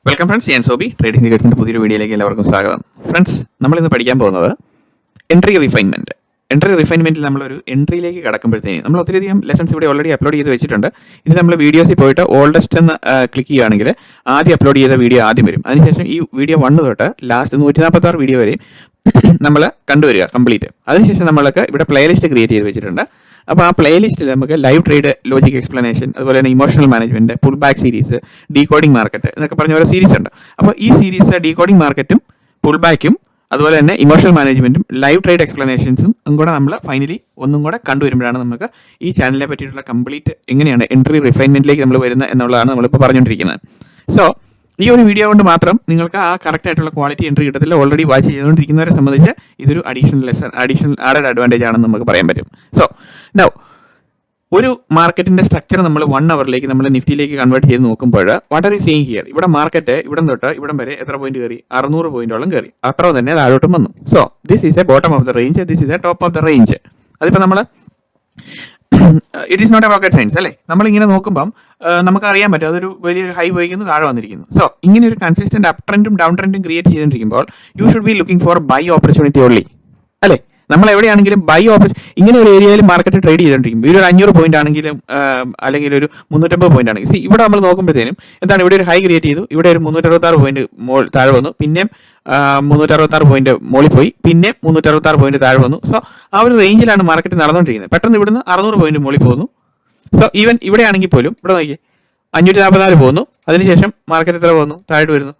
Welcome friends, ഞാൻ Sobi. Trading സീക്രട്സിന്റെ പുതിയൊരു വീഡിയോയിലേക്ക് എല്ലാവർക്കും സ്വാഗതം. ഫ്രണ്ട്സ്, നമ്മളിന്ന് പഠിക്കാൻ പോകുന്നത് എൻട്രി റിഫൈൻമെന്റ്. എൻട്രി റിഫൈൻമെന്റിൽ നമ്മളൊരു എൻട്രിയിലേക്ക് കടക്കുമ്പോഴത്തേക്കും നമ്മൾ ഒത്തിരിയധികം ലെസൺസ് ഇവിടെ ഓൾറെഡി അപ്ലോഡ് ചെയ്ത് വെച്ചിട്ടുണ്ട്. ഇത് നമ്മൾ വീഡിയോസിൽ പോയിട്ട് ഓൾഡസ്റ്റ് എന്ന് ക്ലിക്ക് ചെയ്യുകയാണെങ്കിൽ ആദ്യം അപ്ലോഡ് ചെയ്ത വീഡിയോ ആദ്യം വരും. അതിനുശേഷം ഈ വീഡിയോ 1 തൊട്ട് ലാസ്റ്റ് 146 വീഡിയോ വരെയും നമ്മൾ കണ്ടുവരിക കംപ്ലീറ്റ്. അതിനുശേഷം നമ്മൾക്ക് ഇവിടെ പ്ലേലിസ്റ്റ് ക്രിയേറ്റ് ചെയ്ത് വെച്ചിട്ടുണ്ട്. അപ്പോൾ ആ പ്ലേലിസ്റ്റിൽ നമുക്ക് ലൈവ് ട്രേഡ്, ലോജിക് എക്സ്പ്ലനേഷൻ, അതുപോലെ തന്നെ emotional management, pull back series, decoding market എന്നൊക്കെ പറഞ്ഞ ഓരോ സീരീസ് ഉണ്ട്. അപ്പോൾ ഈ സീരീസ് ഡീകോഡിംഗ് മാർക്കറ്റും പുൾ ബാക്കും അതുപോലെ തന്നെ ഇമോഷണൽ മാനേജ്മെന്റും ലൈവ് ട്രേഡ് എക്സ്പ്ലനേഷൻസും കൂടെ നമ്മൾ ഫൈനലി ഒന്നും കൂടെ കണ്ടുവരുമ്പോഴാണ് നമുക്ക് ഈ ചാനലിനെ പറ്റിയിട്ടുള്ള കംപ്ലീറ്റ് എങ്ങനെയാണ് എൻട്രി റിഫൈൻമെന്റിലേക്ക് നമ്മൾ വരുന്നത് എന്നുള്ളതാണ് നമ്മളിപ്പോൾ പറഞ്ഞുകൊണ്ടിരിക്കുന്നത്. സോ ഈ ഒരു വീഡിയോ കൊണ്ട് മാത്രം നിങ്ങൾക്ക് ആ കറക്റ്റ് ആയിട്ടുള്ള ക്വാളിറ്റി എൻട്രി കിട്ടത്തില്ല. ഓൾറെഡി വാച്ച് ചെയ്തുകൊണ്ടിരിക്കുന്നവരെ സംബന്ധിച്ച് ഇതൊരു അഡീഷണൽ ആഡഡ് അഡ്വാൻറ്റേജ് ആണെന്ന് നമുക്ക് പറയാൻ പറ്റും. സോ നൗ ഒരു മാർക്കറ്റിന്റെ സ്ട്രക്ചർ നമ്മൾ 1 അവറിലേക്ക് നമ്മൾ നിഫ്റ്റിയിലേക്ക് കൺവേർട്ട് ചെയ്ത് നോക്കുമ്പോൾ what are you seeing here? ഇവിടെ മാർക്കറ്റ് ഇവിടം തൊട്ട് ഇവിടം വരെ എത്ര പോയിന്റ് കയറി? 600 പോയിന്റോളം കയറി. അത്ര തന്നെ താഴോട്ടും വന്നു. So this is a bottom of the range, this is a top of the range. അതിപ്പോൾ നമ്മൾ it is not a rocket science അല്ലേ? നമ്മളിങ്ങനെ നോക്കുമ്പം നമുക്ക് അറിയാൻ പറ്റും അതൊരു വലിയൊരു ഹൈ പോയിക്കുന്നു, താഴെ വന്നിരിക്കുന്നു. സോ ഇങ്ങനെ ഒരു കൺസിസ്റ്റന്റ് അപ് ട്രെൻഡും ഡൗൺ ട്രെൻഡും ക്രിയേറ്റ് ചെയ്തുകൊണ്ടിരിക്കുമ്പോൾ you should be looking for buy opportunity only അല്ലേ? നമ്മൾ എവിടെയാണെങ്കിലും ബൈ ഇങ്ങനെ ഒരു ഏരിയയിൽ മാർക്കറ്റ് ട്രേഡ് ചെയ്തുകൊണ്ടിരിക്കും. ഒരു 500 പോയിന്റ് ആണെങ്കിലും അല്ലെങ്കിൽ ഒരു 350 പോയിന്റ് ആണെങ്കിൽ ഇവിടെ നമ്മൾ നോക്കുമ്പോഴത്തേനും എന്താണ്, ഇവിടെ ഒരു ഹൈ ക്രിയേറ്റ് ചെയ്തു, ഇവിടെ ഒരു 366 പോയിന്റ് താഴെ വന്നു, പിന്നെയും 366 പോയിന്റ് മോളിൽ പോയി, പിന്നെ 366 പോയിന്റ് താഴെ വന്നു. സോ ആ ഒരു റേഞ്ചിലാണ് മാർക്കറ്റ് നടന്നുകൊണ്ടിരിക്കുന്നത്. പെട്ടെന്ന് ഇവിടുന്ന് 600 പോയിന്റ് മോളിൽ പോകുന്നു. സോ ഈവൻ ഇവിടെ ആണെങ്കിൽ പോലും ഇവിടെ നോക്കി 544 പോകുന്നു. അതിനുശേഷം മാർക്കറ്റ് എത്ര പോകുന്നു? താഴോട്ട് വരുന്നു.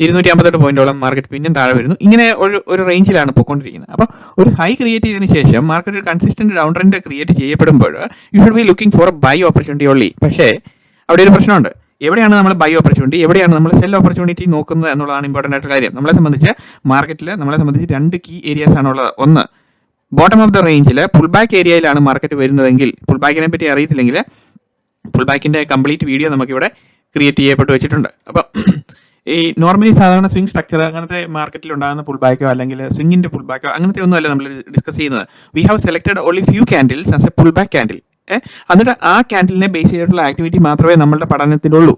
258 പോയിന്റോളം മാർക്കറ്റ് പിന്നെയും താഴെ വരുന്നു. ഇങ്ങനെ ഒരു റേഞ്ചിലാണ് പോയിക്കൊണ്ടിരിക്കുന്നത്. അപ്പോൾ ഒരു ഹൈ ക്രിയേറ്റ് ചെയ്തതിന് ശേഷം മാർക്കറ്റ് ഒരു കൺസിസ്റ്റന്റ് ഡൗൺ ട്രെൻഡ് ക്രിയേറ്റ് ചെയ്യപ്പെടുമ്പോൾ you should be looking for buy opportunity only. പക്ഷേ അവിടെ ഒരു പ്രശ്നമുണ്ട്. എവിടെയാണ് നമ്മൾ ബൈ ഓപ്പർച്യൂണിറ്റി, എവിടെയാണ് നമ്മൾ സെൽ ഓപ്പർച്യൂണിറ്റി നോക്കുന്നത് എന്നുള്ളതാണ് ഇമ്പോർട്ടൻ്റ് ആയിട്ടുള്ള കാര്യം. നമ്മളെ സംബന്ധിച്ച് മാർക്കറ്റിൽ നമ്മളെ സംബന്ധിച്ച് 2 കീ ഏരിയാസ് ആണുള്ളത്. ഒന്ന്, ബോട്ടം ഓഫ് ദ റേഞ്ചിൽ പുൾ ബാക്ക് ഏരിയയിലാണ് മാർക്കറ്റ് വരുന്നതെങ്കിൽ, പുൾ ബാക്കിനെ പറ്റി അറിയത്തില്ലെങ്കിൽ പുൾ ബാക്കിന്റെ കംപ്ലീറ്റ് വീഡിയോ നമുക്കിവിടെ ക്രിയേറ്റ് ചെയ്യപ്പെട്ട് വെച്ചിട്ടുണ്ട്. അപ്പോൾ ഈ നോർമലി സാധാരണ സ്വിംഗ് സ്ട്രക്ചർ അങ്ങനത്തെ മാർക്കറ്റിൽ ഉണ്ടാകുന്ന പുൾ ബാക്കോ അല്ലെങ്കിൽ സ്വിംഗിന്റെ പുൾ ബാക്കോ അങ്ങനത്തെ ഒന്നുമല്ല നമ്മൾ ഡിസ്കസ് ചെയ്യുന്നത്. We have selected only few candles as A pull back candle. എന്നിട്ട് ആ ക്യാൻഡിലിനെ ബേസ് ചെയ്തിട്ടുള്ള ആക്ടിവിറ്റി മാത്രമേ നമ്മുടെ പഠനത്തിലുള്ളൂ.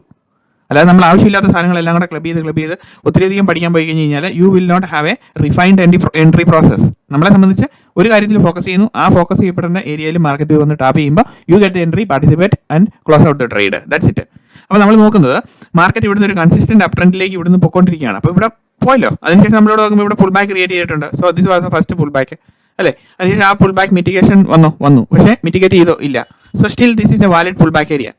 അല്ലാതെ നമ്മൾ ആവശ്യമില്ലാത്ത സാധനങ്ങളെല്ലാം കൂടെ ക്ലബ് ചെയ്ത് ഒത്തിരിയധികം പഠിക്കാൻ പോയി കഴിഞ്ഞ് കഴിഞ്ഞാൽ you will not have a refined entry process. നമ്മളെ സംബന്ധിച്ച് ഒരു കാര്യത്തിൽ ഫോക്കസ് ചെയ്യുന്നു, ആ ഫോക്കസ് ചെയ്യപ്പെടുന്ന ഏരിയയിൽ മാർക്കറ്റ് വന്ന് ടാപ്പ് ചെയ്യുമ്പോൾ you get the entry, participate and close out the trade. That's it. അപ്പോൾ നമ്മൾ നോക്കുന്നത് മാർക്കറ്റ് ഇവിടുന്ന് ഒരു കൺസിസ്റ്റന്റ് അപ് ട്രെൻഡിലേക്ക് ഇവിടുന്ന് പൊയ്ക്കൊണ്ടിരിക്കുകയാണ്. അപ്പോൾ ഇവിടെ പോയല്ലോ. അതിനുശേഷം നമ്മളോട് നോക്കുമ്പോൾ ഇവിടെ പുൾ ബാക്ക് ക്രിയേറ്റ് ചെയ്തിട്ടുണ്ട്. So this was the first pull back അല്ലേ? അതിനുശേഷം ആ പുൾ ബാക്ക് മിറ്റിഗേഷൻ വന്നു, പക്ഷേ മിറ്റിഗേറ്റ് ചെയ്തോ ഇല്ല. So still this is A valid pull back area.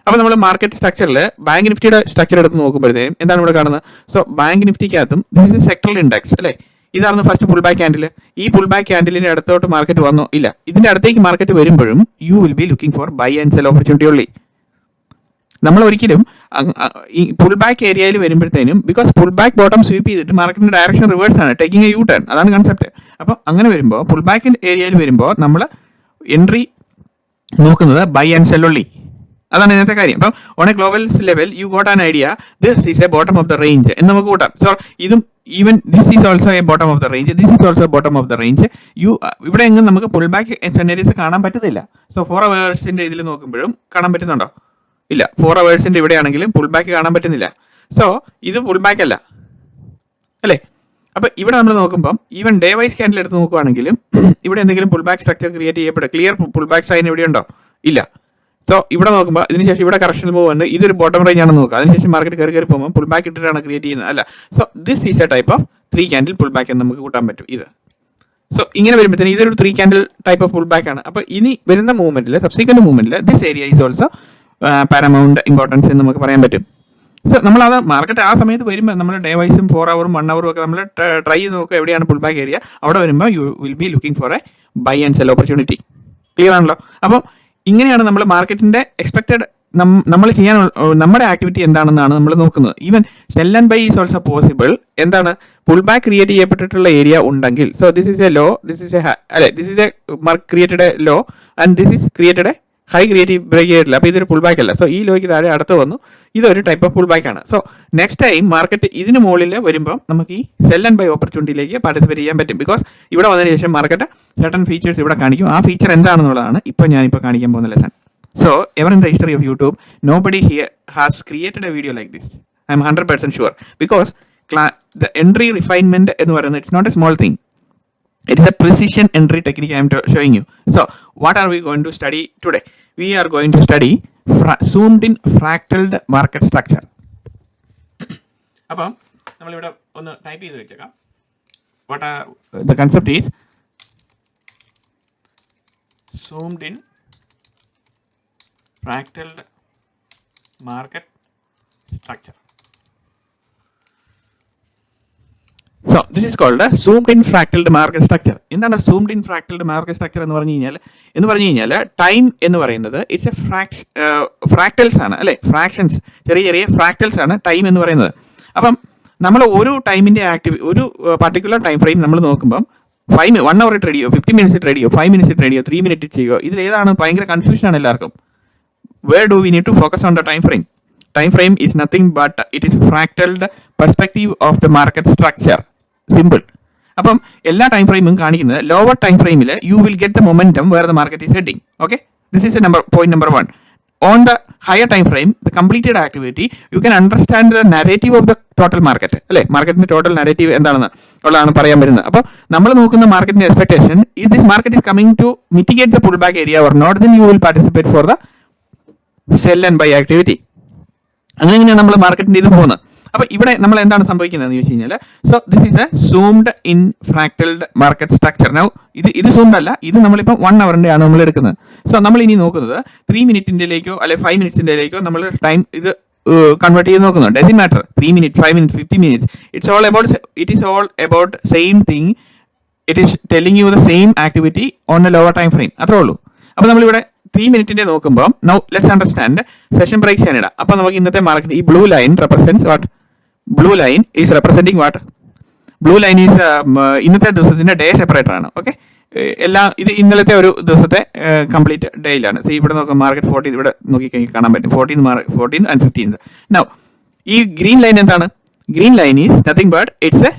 അപ്പോൾ നമ്മൾ മാർക്കറ്റ് സ്ട്രക്ചറിൽ ബാങ്ക് നിഫ്റ്റിയുടെ സ്ട്രക്ചർ എടുത്ത് നോക്കുമ്പോഴത്തേക്കും എന്താണ് ഇവിടെ കാണുന്നത്? സോ ബാങ്ക് നിഫ്റ്റിക്കകത്തും ദിസ് ഇസ് സെക്ടറൽ ഇൻഡെക്സ് അല്ലേ? ഇതായിരുന്നു ഫസ്റ്റ് പുൾ ബാക്ക് ക്യാൻഡിൽ. ഈ പുൾ ബാക്ക് ക്യാൻഡിലിന്റെ അടുത്തോട്ട് മാർക്കറ്റ് വന്നോ ഇല്ല. ഇതിന്റെ അടുത്തേക്ക് മാർക്കറ്റ് വരുമ്പോഴും you will be looking for buy and sell opportunity only. നമ്മൾ ഒരിക്കലും ഈ പുൾ ബാക്ക് ഏരിയയിൽ വരുമ്പോഴത്തേനും because pull back bottom sweep ചെയ്തിട്ട് മാർക്കറ്റിന്റെ ഡയറക്ഷൻ റിവേഴ്സ് ആണ്, ടേക്കിംഗ് എ യു ടേൺ. അതാണ് കൺസെപ്റ്റ്. അപ്പോൾ അങ്ങനെ വരുമ്പോൾ പുൾ ബാക്ക് ഏരിയയിൽ വരുമ്പോൾ നമ്മൾ എൻട്രി നോക്കുന്നത് ബൈ ആൻഡ് സെൽ ഓൺലി. അതാണ് ഇതിനകത്തെ കാര്യം. അപ്പം on A global level you got an idea this is a bottom of the range എന്ന് നമുക്ക് കൂട്ടാം. സോ ഇതും even this is also A bottom of the range, this is also bottom of the range. ഇവിടെ എങ്ങും നമുക്ക് pull back സെനറീസ് കാണാൻ പറ്റത്തില്ല. So 4 അവേഴ്സിന്റെ ഇതിൽ നോക്കുമ്പോഴും കാണാൻ പറ്റുന്നുണ്ടോ? ഇല്ല. 4 അവേഴ്സിന്റെ ഇവിടെയാണെങ്കിലും പുൾ ബാക്ക് കാണാൻ പറ്റുന്നില്ല. സോ ഇത് പുൾ ബാക്ക് അല്ല അല്ലേ? അപ്പൊ ഇവിടെ നമ്മൾ നോക്കുമ്പോൾ ഈവൻ ഡേ വൈസ് ക്യാൻഡിൽ എടുത്ത് നോക്കുവാണെങ്കിലും ഇവിടെ എന്തെങ്കിലും പുൾ ബാക്ക് സ്ട്രക്ചർ ക്രിയേറ്റ് ചെയ്യപ്പെടുക, ക്ലിയർ പുൾ ബാക്ക് സൈൻ എവിടെയുണ്ടോ? ഇല്ല. സോ ഇവിടെ നോക്കുമ്പോൾ ഇതിനുശേഷം ഇവിടെ കറക്ഷൻ മൂവ് വന്ന് ഇതൊരു ബോട്ടം റേഞ്ച് ആണെന്ന് നോക്കുക. അതിനുശേഷം മാർക്കറ്റ് കയറി പോകുമ്പോൾ പുൾ ബാക്ക് ഇട്ടിട്ടാണ് ക്രിയേറ്റ് ചെയ്യുന്നത് അല്ല. So this is A type of 3 candle pull back എന്ന് നമുക്ക് കൂട്ടാൻ പറ്റും ഇത്. സോ ഇങ്ങനെ വരുമ്പോഴത്തേന് ഇതൊരു 3 candle type of pull back ആണ്. അപ്പോൾ ഇനി വരുന്ന മൂവ്മെന്റിൽ, സബ്സിക്വന്റ് മൂവ്മെന്റിൽ this area is also paramount importance എന്ന് നമുക്ക് പറയാൻ പറ്റും. സോ നമ്മളത് മാർക്കറ്റ് ആ സമയത്ത് വരുമ്പോൾ നമ്മൾ ഡേ വൈസും 4 അവറും 1 അവറും ഒക്കെ നമ്മൾ ട്രൈ ചെയ്ത് നോക്കുക എവിടെയാണ് പുൾ ബാക്ക് ഏരിയ. അവിടെ വരുമ്പോൾ you will be looking for a buy and sell opportunity. Clear ആണല്ലോ? അപ്പം ഇങ്ങനെയാണ് നമ്മൾ മാർക്കറ്റിന്റെ എക്സ്പെക്റ്റഡ് നമ്മൾ ചെയ്യാൻ നമ്മുടെ ആക്ടിവിറ്റി എന്താണെന്നാണ് നമ്മൾ നോക്കുന്നത്. Even sell and buy is also possible. എന്താണ്? പുൾ ബാക്ക് ക്രിയേറ്റ് ചെയ്യപ്പെട്ടിട്ടുള്ള ഏരിയ ഉണ്ടെങ്കിൽ, so this is a low, this is a അല്ലെ, this is a mark created a low and this is created a high creative break ചെയ്തിട്ടില്ല. അപ്പോൾ ഇതൊരു pull back അല്ല. So ഈ ലോയ്ക്ക് താഴെ അടുത്ത് വന്നു, ഇതൊരു ടൈപ്പ് ഓഫ് പുൾ ബാക്ക് ആണ്. സോ നെക്സ്റ്റ് ടൈം മാർക്കറ്റ് ഇതിന് മുകളിൽ വരുമ്പോൾ നമുക്ക് ഈ സെൽ ആൻഡ് ബൈ ഓപ്പർച്യൂണിറ്റിയിലേക്ക് പാർട്ടിസിപ്പേറ്റ് ചെയ്യാൻ പറ്റും. ബിക്കോസ് ഇവിടെ വന്നതിന് ശേഷം മാർക്കറ്റ് സർട്ടൺ ഫീച്ചേഴ്സ് ഇവിടെ കാണിക്കും. ആ ഫീച്ചർ എന്താണെന്നുള്ളതാണ് ഞാനിപ്പോൾ കാണിക്കാൻ പോകുന്ന lesson. So ever in the history of YouTube, nobody here has created a video like this. I M 100% sure. Because the entry refinement എന്ന് പറയുന്നത് it's not a small thing. It is a precision entry technique I am showing you. So what are we going to study today? We are going to study zoomed in fractaled market structure. അപ്പം നമ്മളിവിടെ ഒന്ന് type ചെയ്ത് വെച്ചേക്കാം. What are the concept is zoomed in fractaled market structure. So this is called a zoomed in fractaled market structure. എന്താണ് zoomed in fractaled market structure എന്ന് പറഞ്ഞു കഴിഞ്ഞാൽ time എന്ന് പറയുന്നത് ഇറ്റ്സ് എ ഫ്രാക്ടൽസ് ആണ് അല്ലേ, ഫ്രാക്ഷൻസ്, ചെറിയ ചെറിയ ഫ്രാക്ടൽസ് ആണ് ടൈം എന്ന് പറയുന്നത്. അപ്പം നമ്മൾ ഒരു ടൈമിൻ്റെ ഒരു പർട്ടിക്കുലർ ടൈം ഫ്രെയിം നമ്മൾ നോക്കുമ്പം 1 hour ട്രേഡ് ചെയ്യുമോ, 50 minutes ട്രേഡ് ചെയ്യുമോ, 5 minutes ട്രേഡ് ചെയ്യുമോ, 3 minute ചെയ്യുമോ, ഇതിലേതാണ് ഭയങ്കര കൺഫ്യൂഷൻ ആണ് എല്ലാവർക്കും. Where do we need to focus on the time frame? Time frame is nothing but it is fractaled perspective of the market structure. Simple. അപ്പം എല്ലാ ടൈം ഫ്രെയിമും കാണിക്കുന്നത് ലോവർ ടൈം ഫ്രെയിമിൽ you will get the momentum where the market is heading. Okay, this is point number 1. On the higher time frame, the completed activity, you can understand the narrative of the total market. അല്ലേ, മാർക്കറ്റിന്റെ total narrative എന്താണെന്ന് ഉള്ളതാണ് പറയാൻ വരുന്നത്. അപ്പോൾ നമ്മൾ നോക്കുന്ന മാർക്കറ്റിന്റെ expectation is this market is coming to mitigate the pullback area or not, then you will participate for the sell and buy activity. അങ്ങനെയാണ് നമ്മൾ മാർക്കറ്റിന്റെ ഇത് പോകുന്നത്. അപ്പോൾ ഇവിടെ നമ്മൾ എന്താണ് സംഭവിക്കുന്നതെന്ന് ചോദിച്ചു കഴിഞ്ഞാൽ, so this is a zoomed in fractaled market structure. Now ഇത് സൂംഡ് അല്ല, ഇത് നമ്മളിപ്പോൾ 1 hour ആണ് നമ്മൾ എടുക്കുന്നത്. സോ നമ്മൾ ഇനി നോക്കുന്നത് 3 minute അല്ലെ 5 minutes നമ്മൾ ടൈം ഇത് കൺവേർട്ട് ചെയ്ത് നോക്കുന്നു. Doesn't matter 3 minutes, 5 minutes, 50 minutes, it is all about same thing. It is telling you the same activity on a lower time frame. അത്രേ ഉള്ളൂ. അപ്പോൾ നമ്മളിവിടെ 3 minute നോക്കുമ്പോൾ now let's understand session breaks ആണ് ഇടാം. അപ്പോൾ നമുക്ക് ഇന്നത്തെ മാർക്കറ്റ് ഈ blue line represents what, blue line is representing what, blue line is ഇന്നത്തെ ദിവസത്തിന്റെ ഡേ സെപ്പറേറ്റർ ആണ്. ഓക്കെ, ഇത് ഇന്നലത്തെ ഒരു ദിവസത്തെ കംപ്ലീറ്റ് ഡേയിലാണ്. സോ ഇവിടെ നോക്കാം മാർക്കറ്റ് 14 ഇവിടെ നോക്കിക്കഴിഞ്ഞാൽ കാണാൻ പറ്റും 14 and 15. നൗ ഈ ഗ്രീൻ ലൈൻ എന്താണ്? Green line is nothing but it's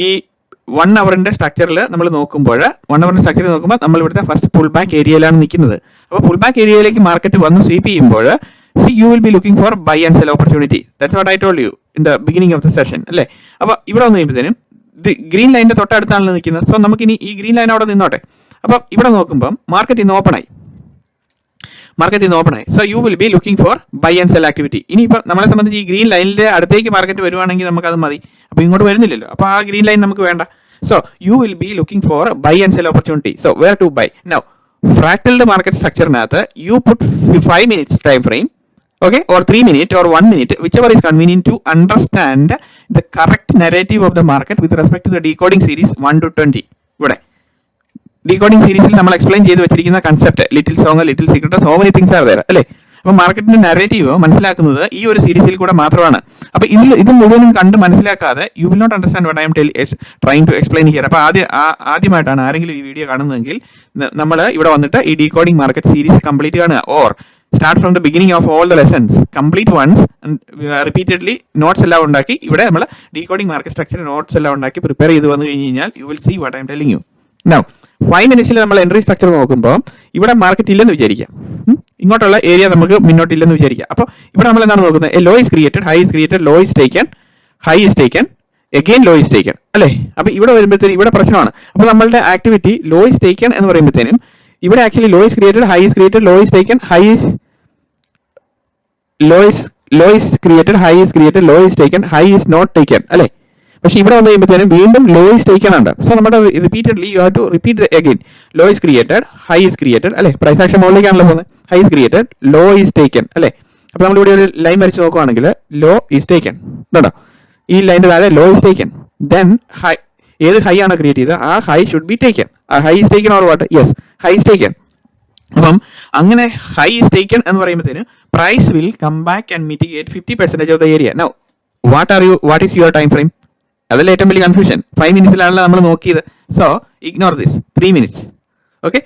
ഈ 1 hour സ്ട്രക്ചറിൽ നമ്മൾ നോക്കുമ്പോൾ 1 hour സ്ട്രക്ചറിൽ നോക്കുമ്പോൾ നമ്മൾ ഇവിടുത്തെ ഫസ്റ്റ് പുൾ ബാക്ക് ഏരിയയിലാണ് നിൽക്കുന്നത്. അപ്പോൾ പുൾ ബാക്ക് ഏരിയയിലേക്ക് മാർക്കറ്റ് വന്ന് സ്വീപ്പ് ചെയ്യുമ്പോൾ you will be looking for buy and sell opportunity. That's what I told you in the beginning of the session അല്ലേ. അപ്പോൾ ഇവിടെ വന്നു കഴിയുമ്പോഴത്തേനും ഗ്രീൻ ലൈനിന്റെ തൊട്ടടുത്താണ് നിൽക്കുന്നത്. സോ നമുക്കിനി ഈ ഗ്രീൻ ലൈൻ അവിടെ നിന്നോട്ടെ. അപ്പം ഇവിടെ നോക്കുമ്പം മാർക്കറ്റ് ഇന്ന് ഓപ്പൺ ആയി. So you will be looking for buy and sell activity. ഇനിയിപ്പോൾ നമ്മളെ സംബന്ധിച്ച് ഈ ഗ്രീൻ ലൈനിന്റെ അടുത്തേക്ക് മാർക്കറ്റ് വരുവാണെങ്കിൽ നമുക്കത് മതി. അപ്പോൾ ഇങ്ങോട്ട് വരുന്നില്ലല്ലോ, അപ്പോൾ ആ ഗ്രീൻ ലൈൻ നമുക്ക് വേണ്ട. So you will be looking for buy and sell opportunity. So where to buy? Now fractaled market സ്ട്രക്ചറിനകത്ത് you put 5 minutes time frame, okay, or 3 minute or 1 minute, whichever is convenient to understand the correct narrative of the market with respect to the decoding series 1 to 20. ഇവിടെ decoding സീരീസിൽ നമ്മൾ explain ചെയ്ത് വെച്ചിരിക്കുന്ന concept little song, little secret, so many things are there അല്ലേ. അപ്പോൾ മാർക്കറ്റിന്റെ narrative മനസ്സിലാക്കുന്നത് ഈ ഒരു സീരീസിൽ കൂടെ മാത്രമാണ്. അപ്പോൾ ഇത് മുഴുവനും കണ്ട് മനസ്സിലാക്കാതെ you will not understand what I'm trying to explain here. അപ്പോൾ ആദ്യമായിട്ടാണ് ആരെങ്കിലും ഈ വീഡിയോ കാണുന്നതെങ്കിൽ നമ്മൾ ഇവിടെ വന്നിട്ട് ഈ ഡീകോഡിംഗ് മാർക്കറ്റ് സീരീസ് കംപ്ലീറ്റ് കാണുക, or start from the beginning of all the lessons, complete once and repeatedly notes എല്ലാം ഉണ്ടാക്കി ഇവിടെ നമ്മൾ ഡീകോഡിംഗ് മാർക്കറ്റ് സ്ട്രക്ചർ നോട്ട്സ് എല്ലാം ഉണ്ടാക്കി പ്രിപ്പയർ ചെയ്ത് വന്നു കഴിഞ്ഞാൽ you will see what I'm telling you. Now 5 minutes നമ്മൾ എൻട്രി സ്ട്രക്ചർ നോക്കുമ്പോൾ ഇവിടെ മാർക്കറ്റ് ഇല്ലെന്ന് വിചാരിക്കാം, ഇങ്ങോട്ടുള്ള ഏരിയ നമുക്ക് മുന്നോട്ടില്ലെന്ന് വിചാരിക്കാം. അപ്പോൾ ഇവിടെ നമ്മൾ എന്താണ് നോക്കുന്നത്? A low is created, high is created, low is taken, high is taken, again low is taken അല്ലേ. അപ്പോൾ ഇവിടെ വരുമ്പോഴത്തേനും ഇവിടെ പ്രശ്നമാണ്. അപ്പോൾ നമ്മളുടെ ആക്ടിവിറ്റി ലോ ഇസ് ടേക്കൻ എന്ന് പറയുമ്പോഴത്തേനും ഇവിടെ actually low is created, high is created, low is taken, low is created, high is created, low is taken, high is not taken അല്ലേ. പക്ഷെ ഇവിടെ വന്നു കഴിയുമ്പോഴത്തേനും വീണ്ടും ലോ ഇസ് ടേക്കൻ ഉണ്ട്. സോ നമ്മുടെ repeatedly you have to repeat again. Low is created, high is created അല്ലേ, price action മോളിലേക്കാണല്ലോ പോകുന്നത്. High is created, low is taken അല്ലേ. അപ്പോൾ നമ്മളിവിടെ ഒരു ലൈൻ വരച്ച് നോക്കുവാണെങ്കിൽ ലോ ഇസ് ടേക്കൻ കേട്ടോ, ഈ ലൈൻ്റെ താഴെ low is taken, then high, ഏത് ഹൈ ആണ് ക്രിയേറ്റ് ചെയ്തത് ആ ഹൈ ഷുഡ് ബി ടേക്കൻ. ആ high is taken or what? Yes, high is taken. അപ്പം അങ്ങനെ ഹൈ ഇസ് ടേക്കൻ എന്ന് പറയുമ്പോഴത്തേന് price will come back and mitigate 50% of the area. Now what is your time frame? അതല്ല ഏറ്റവും വലിയ confusion. 5 minutesലാണല്ലോ നമ്മൾ നോക്കിയത്. So ignore this 3 minutes. Okay,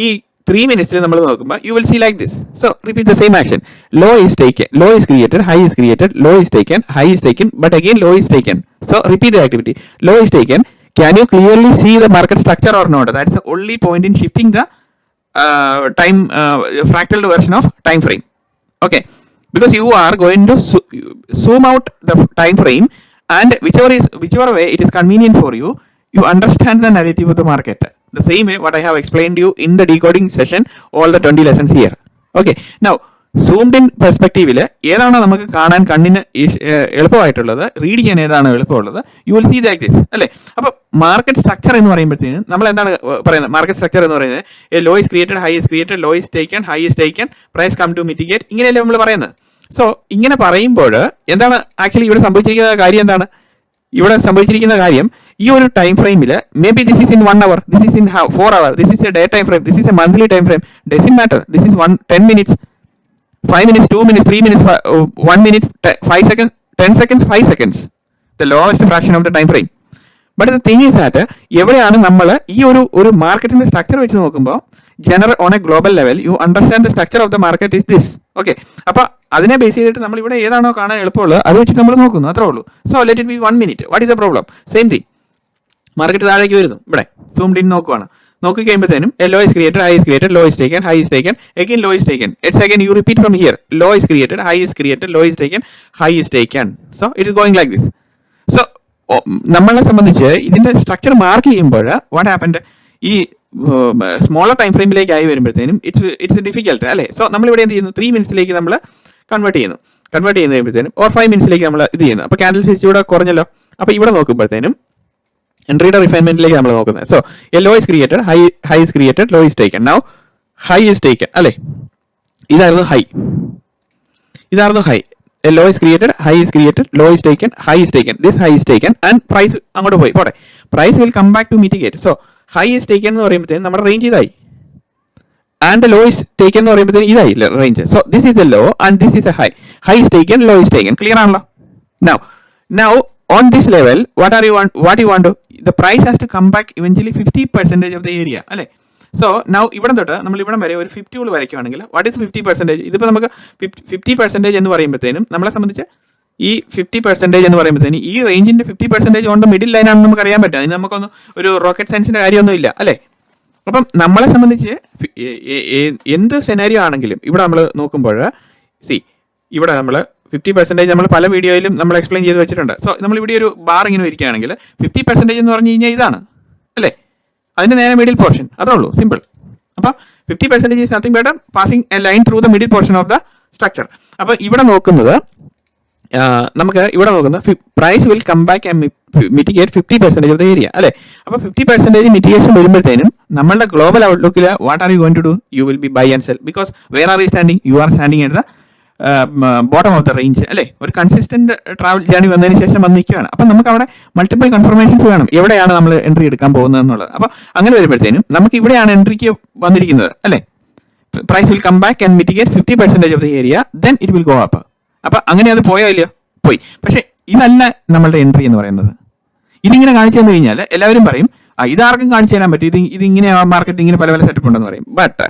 ഈ 3 minutes നമ്മൾ നോക്കുമ്പോൾ you will see like this. So repeat the same action. Low is taken, low is created, high is created, low is taken, high is taken, but again low is taken. So repeat the activity. Low is taken. Can you clearly see the market structure or not? That's the only point in shifting the time fractal version of time frame. Okay, because you are going to zoom out the time frame, and whichever way it is convenient for you, you understand the narrative of the market the same way what I have explained you in the decoding session, all the 20 lessons here. Okay, now zoomed in പെർസ്പെക്റ്റീവിൽ ഏതാണോ നമുക്ക് കാണാൻ കണ്ണിന് എളുപ്പമായിട്ടുള്ളത്, read ചെയ്യാൻ ഏതാണ് എളുപ്പമുള്ളത്, you will see like this അല്ലേ. അപ്പോൾ മാർക്കറ്റ് സ്ട്രക്ചർ എന്ന് പറയുമ്പോഴത്തേന് നമ്മൾ എന്താണ് പറയുന്നത്? മാർക്കറ്റ് സ്ട്രക്ചർ എന്ന് പറയുന്നത് a low is created, high is created, low is taken, high is taken, price come to mitigate, ഇങ്ങനെയല്ലേ നമ്മൾ പറയുന്നത്. സോ ഇങ്ങനെ പറയുമ്പോൾ എന്താണ് ആക്ച്വലി ഇവിടെ സംഭവിച്ചിരിക്കുന്ന കാര്യം? എന്താണ് ഇവിടെ സംഭവിച്ചിരിക്കുന്ന കാര്യം? ഈ ഒരു ടൈം ഫ്രെയിമിൽ may be this is in 1 hour, this is in 4 hours, this is A day time frame, this is A monthly time frame, doesn't matter. This is 10 minutes, 5 minutes, 2 minutes, 3 minutes, 1 minute, 5 seconds, 10 seconds, 5 seconds, the lowest fraction of the time frame. But the thing is that എവിടെയാണ് നമ്മൾ ഈ ഒരു മാർക്കറ്റിന്റെ structure വെച്ച് നോക്കുമ്പോൾ general on A global level you understand the structure of the market is this. Okay, അപ്പോൾ അതിനെ base ചെയ്തിട്ട് നമ്മൾ ഇവിടെ ഏതാണോ കാണാൻ എളുപ്പമുള്ളത് അത് വെച്ചിട്ട് നമ്മൾ നോക്കുന്നു, അത്രേ ഉള്ളൂ. So let it be 1 minute. What is the problem? Same thing, market താഴേക്ക് വരുന്നു, ഇവിടെ സൂംഡ് ഇൻ നോക്കുവാണ്. നോക്കി കഴിയുമ്പോഴത്തേനും low is created, high is created, low is taken, high is taken, again low is taken. It's again you repeat from here, low is created, high is created, low is taken, high is taken. So it is going like this. So നമ്മളെ സംബന്ധിച്ച് ഇതിന്റെ structure mark ചെയ്യുമ്പോൾ what happened, ഈ smaller time ഫ്രെയിമിലേക്ക് ആയി വരുമ്പോഴത്തേനും it's difficult അല്ലേ. So നമ്മളിവിടെ എന്ത് ചെയ്യുന്നു? 3 minutes നമ്മൾ കൺവേർട്ട് ചെയ്യുന്നു കഴിയുമ്പോഴത്തേനും, ഓർ 5 minutes നമ്മൾ ഇത് ചെയ്യുന്നു. അപ്പോൾ ക്യാൻഡിൽ സ്റ്റിച്ച് ഇവിടെ കുറഞ്ഞല്ലോ. അപ്പോൾ ഇവിടെ നോക്കുമ്പോഴത്തേനും എൻട്രിയുടെ റിഫൈൻമെന്റിലേക്ക് നമ്മൾ നോക്കുന്നത്. So a low is created, high is created, low is taken. Now high is taken അല്ലേ, ഇതായിരുന്നു high. A low is created, high is created, low is taken, high is taken, this high is taken, and price അങ്ങോട്ട് പോയി പോട്ടെ. Price will come back to mitigate. So high is taken എന്ന് പറയുമ്പോഴത്തേക്കും നമ്മുടെ range ഇതായി, and low is taken എന്ന് പറയുമ്പോഴത്തേക്കും ഇതായി range. So this is a low and this is a high. High is taken, low is taken. Clear ആണല്ലോ? Now on this level what you want to, the price has to come back eventually 50% of the area അല്ലേ. So now ഇവിടെ തൊട്ട് നമ്മൾ ഇവിടെ വരെ ഒരു 50 വരയ്ക്കുകയാണെങ്കിൽ what is 50%? ഇതിപ്പോൾ നമുക്ക് 50% എന്ന് പറയുമ്പോഴത്തേനും നമ്മളെ സംബന്ധിച്ച് ഈ 50% എന്ന് പറയുമ്പോഴത്തേനും ഈ റേഞ്ചിന്റെ 50% ഓൺ ദ മിഡിൽ ലൈൻ ആണെന്ന് നമുക്ക് അറിയാൻ പറ്റും. അതിന് നമുക്കൊന്നും ഒരു റോക്കറ്റ് സയൻസിന്റെ കാര്യമൊന്നും ഇല്ല അല്ലേ. അപ്പം നമ്മളെ സംബന്ധിച്ച് എന്ത് സെനാരിയോ ആണെങ്കിലും ഇവിടെ നമ്മൾ നോക്കുമ്പോൾ ഇവിടെ നമ്മൾ 50% നമ്മൾ പല വീഡിയോയിലും നമ്മൾ എക്സ്പ്ലെയിൻ ചെയ്ത് വെച്ചിട്ടുണ്ട്. സോ നമ്മൾ ഇവിടെ ഒരു ബാർ ഇങ്ങനെ ഇരിക്കുകയാണെങ്കിൽ 50% എന്ന് പറഞ്ഞു കഴിഞ്ഞാൽ ഇതാണ് അല്ലേ, അതിൻ്റെ നേരെ മിഡിൽ പോർഷൻ, അതേ ഉള്ളൂ, സിമ്പിൾ. അപ്പോൾ 50% is nothing but passing a line through the middle portion of the structure. അപ്പോൾ ഇവിടെ നോക്കുന്നത് നമുക്ക് ഇവിടെ നോക്കുന്നത് price will come back and mitigate 50% of the area അല്ലേ. അപ്പോൾ 50% മിറ്റിഗേഷൻ വരുമ്പോഴത്തേനും നമ്മളുടെ ഗ്ലോബൽ ഔട്ട്ലുക്കിൽ what are you going to do? You will be buy and sell, because where are you standing? You are standing at the bottom of the range അല്ലേ. ഒരു consistent travel journey വന്നതിന് ശേഷം വന്ന് നിൽക്കുകയാണ്. അപ്പം നമുക്ക് അവിടെ മൾട്ടിപ്പിൾ കൺഫർമേഷൻസ് വേണം എവിടെയാണ് നമ്മൾ എൻട്രി എടുക്കാൻ പോകുന്നത് എന്നുള്ളത്. അപ്പോൾ അങ്ങനെ വരുമ്പോഴത്തേനും നമുക്ക് ഇവിടെയാണ് എൻട്രിക്ക് വന്നിരിക്കുന്നത് അല്ലേ. Price will come back and mitigate 50% of the area, then it will go up. അപ്പം അങ്ങനെ അത് പോയോ ഇല്ലയോ? പോയി. പക്ഷേ ഇതല്ല നമ്മളുടെ എൻട്രി എന്ന് പറയുന്നത്. ഇതിങ്ങനെ കാണിച്ചു തന്നു കഴിഞ്ഞാൽ എല്ലാവരും പറയും ഇതാർക്കും കാണിച്ചു തരാൻ പറ്റും, ഇതിങ്ങനെ മാർക്കറ്റ് ഇങ്ങനെ പല സെറ്റപ്പ് ഉണ്ടെന്ന് പറയും. But